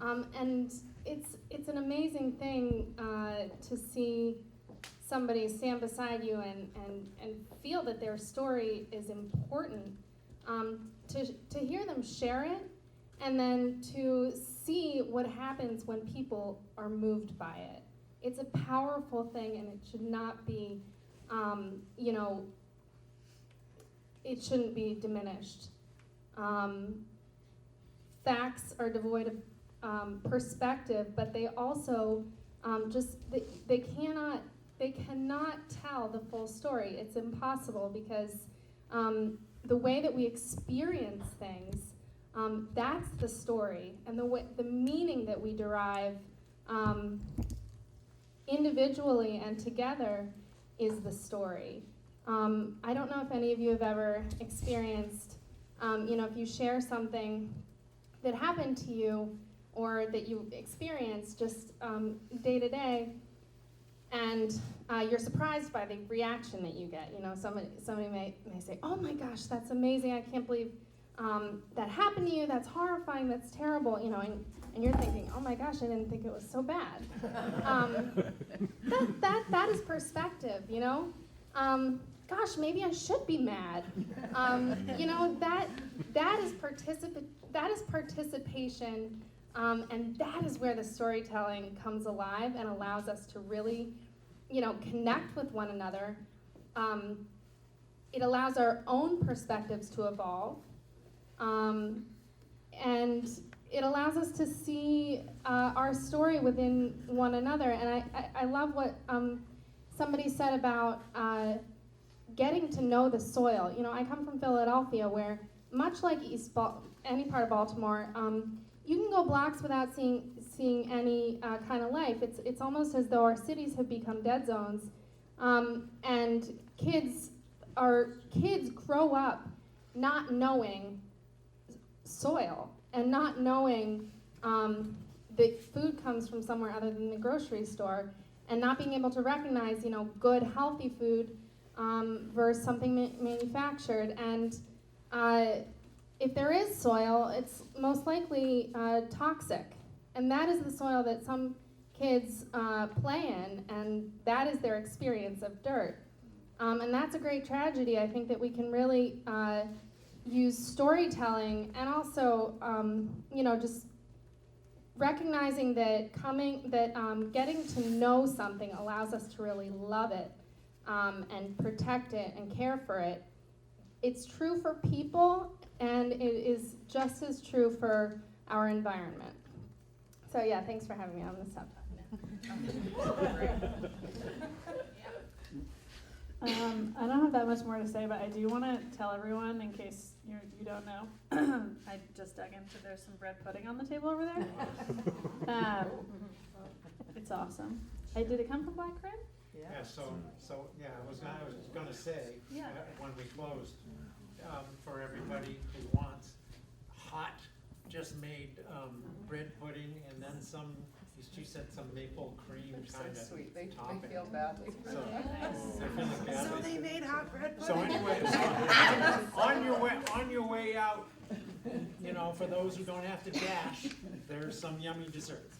And it's an amazing thing to see somebody stand beside you and feel that their story is important, to hear them share it, and then to see what happens when people are moved by it. It's a powerful thing, and it should not be, it shouldn't be diminished. Facts are devoid of perspective, but they also they cannot tell the full story. It's impossible, because the way that we experience things, that's the story, and the meaning that we derive individually and together is the story. I don't know if any of you have ever experienced, if you share something that happened to you or that you experience just day to day, and you're surprised by the reaction that you get. Somebody may say, "Oh my gosh, that's amazing! I can't believe that happened to you. That's horrifying. That's terrible." And you're thinking, "Oh my gosh, I didn't think it was so bad." That is perspective. Gosh, maybe I should be mad. That is participation. And that is where the storytelling comes alive and allows us to really, connect with one another. It allows our own perspectives to evolve. And it allows us to see our story within one another. And I love what somebody said about getting to know the soil. I come from Philadelphia, where much like any part of Baltimore, you can go blocks without seeing any kind of life. It's almost as though our cities have become dead zones, and kids grow up not knowing soil and not knowing that food comes from somewhere other than the grocery store, and not being able to recognize good healthy food versus something manufactured. And if there is soil, it's most likely toxic. And that is the soil that some kids play in, and that is their experience of dirt. And that's a great tragedy. I think that we can really use storytelling and also, just recognizing that getting to know something allows us to really love it and protect it and care for it. It's true for people, and it is just as true for our environment. So yeah, thanks for having me. I'm gonna stop talking now. I don't have that much more to say, but I do want to tell everyone, in case you don't know, I just dug into, there's some bread pudding on the table over there. It's awesome. Did it come from Black Crib? Yeah, I was gonna say, when we closed, for everybody who wants hot, just made bread pudding, and then some, she said some maple cream kind of sweet. They topping. feel badly. So they're feeling badly. So they made hot bread So pudding. anyway, on your way out, for those who don't have to dash, there's some yummy desserts.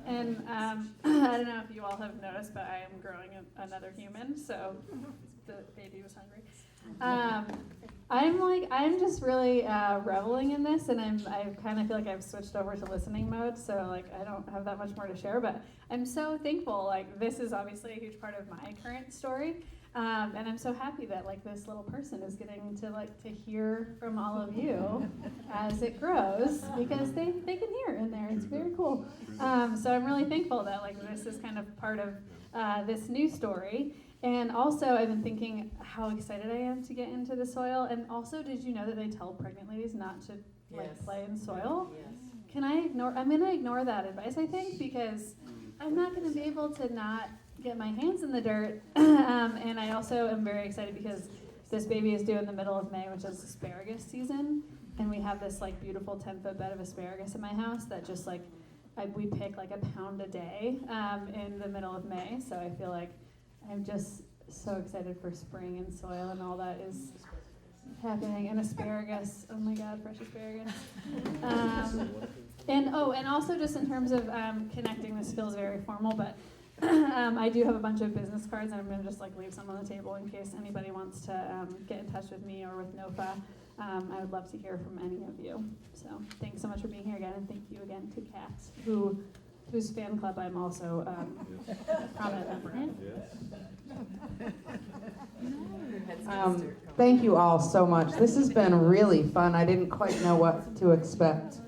And I don't know if you all have noticed, but I am growing another human, so the baby was hungry. I'm just really reveling in this, and I kind of feel like I've switched over to listening mode, so I don't have that much more to share, but I'm so thankful. This is obviously a huge part of my current story, and I'm so happy that this little person is getting to hear from all of you as it grows, because they can hear in there. It's very cool. So I'm really thankful that this is kind of part of this new story. And also, I've been thinking how excited I am to get into the soil. And also, did you know that they tell pregnant ladies not to play in soil? Yes. I'm gonna ignore that advice, I think, because I'm not gonna be able to not get my hands in the dirt. And I also am very excited because this baby is due in the middle of May, which is asparagus season. And we have this beautiful 10-foot bed of asparagus in my house that just we pick a pound a day in the middle of May. So I feel like I'm just so excited for spring and soil and all that is happening. And asparagus, oh my God, fresh asparagus. And also just in terms of connecting, this feels very formal, but I do have a bunch of business cards, and I'm going to just leave some on the table in case anybody wants to get in touch with me or with NOFA. I would love to hear from any of you. So thanks so much for being here again, and thank you again to Kat, whose fan club I'm also a prominent member in. Thank you all so much. This has been really fun. I didn't quite know what to expect.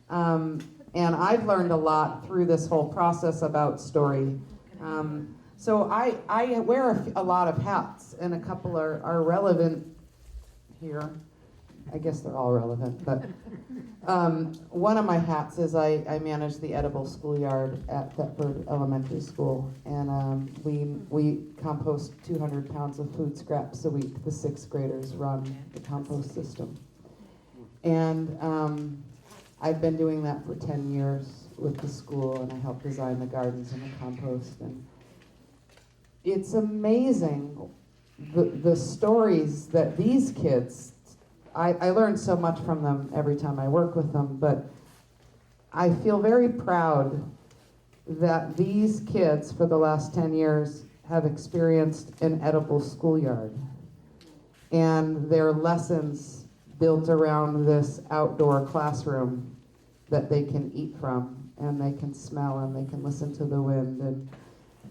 And I've learned a lot through this whole process about story. So I wear a lot of hats, and a couple are relevant here. I guess they're all relevant, but one of my hats is I manage the edible schoolyard at Thetford Elementary School, and we compost 200 pounds of food scraps a week. The 6th graders run the compost system. And I've been doing that for 10 years with the school, and I help design the gardens and the compost. And it's amazing the stories that these kids, I learn so much from them every time I work with them, but I feel very proud that these kids for the last 10 years have experienced an edible schoolyard, and their lessons built around this outdoor classroom that they can eat from, and they can smell, and they can listen to the wind,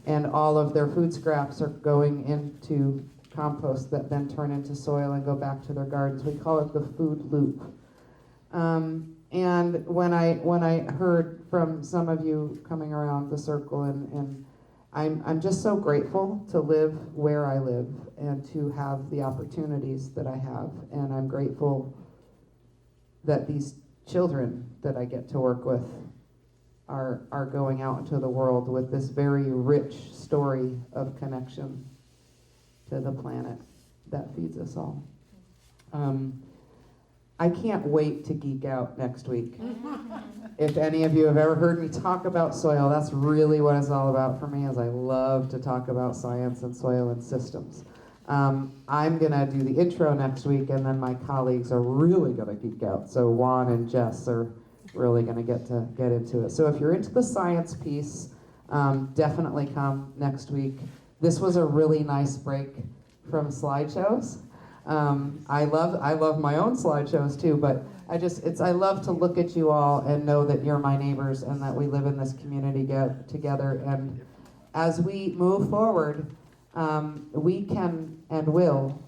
and all of their food scraps are going into compost that then turn into soil and go back to their gardens. We call it the food loop. And when I heard from some of you coming around the circle, and I'm just so grateful to live where I live and to have the opportunities that I have, and I'm grateful that these children that I get to work with are going out into the world with this very rich story of connection to the planet that feeds us all. I can't wait to geek out next week. If any of you have ever heard me talk about soil, that's really what it's all about for me, is I love to talk about science and soil and systems. I'm going to do the intro next week, and then my colleagues are really going to geek out. So Juan and Jess are really going to get into it. So if you're into the science piece, definitely come next week. This was a really nice break from slideshows. I love my own slideshows too, but I love to look at you all and know that you're my neighbors and that we live in this community together. And as we move forward, we can and will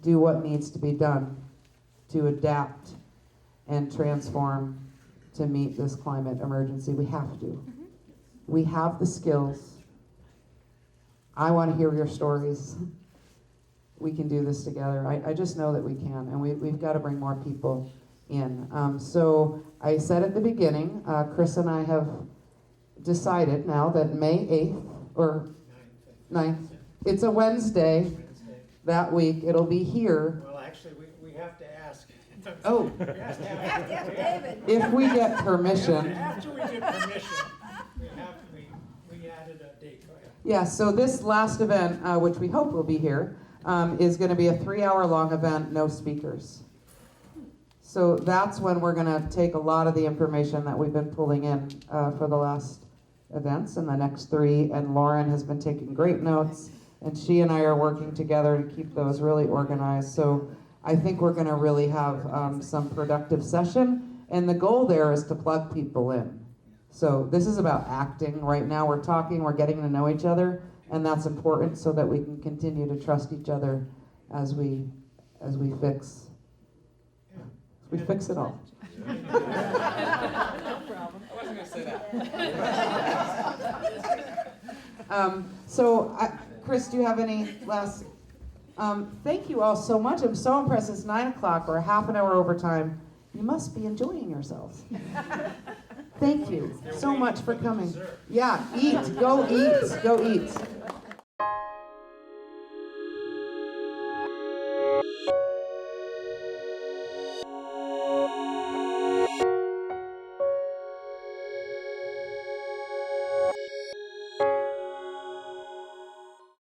do what needs to be done to adapt and transform to meet this climate emergency. We have to. We have the skills. I want to hear your stories. We can do this together. I just know that we can, and we've got to bring more people in. So I said at the beginning, Chris and I have decided now that May 8th or 9th, it's a Wednesday that week. It'll be here. Well, actually, we have to ask. Oh. We have to ask David. If we get permission. After we get permission, we added a date. Go ahead. Yeah, so this last event, which we hope will be here, is going to be a 3-hour-long event, no speakers. So that's when we're going to take a lot of the information that we've been pulling in for the last events and the next 3, and Lauren has been taking great notes, and she and I are working together to keep those really organized. So I think we're going to really have some productive session, and the goal there is to plug people in. So this is about acting. Right now we're talking, we're getting to know each other, and that's important so that we can continue to trust each other as we fix it all. No problem. I wasn't going to say that. So, Chris, do you have any last? Thank you all so much. I'm so impressed. It's 9 o'clock. We're half an hour overtime. You must be enjoying yourselves. Thank you so much for coming. Yeah, eat. Go eat. Go eat.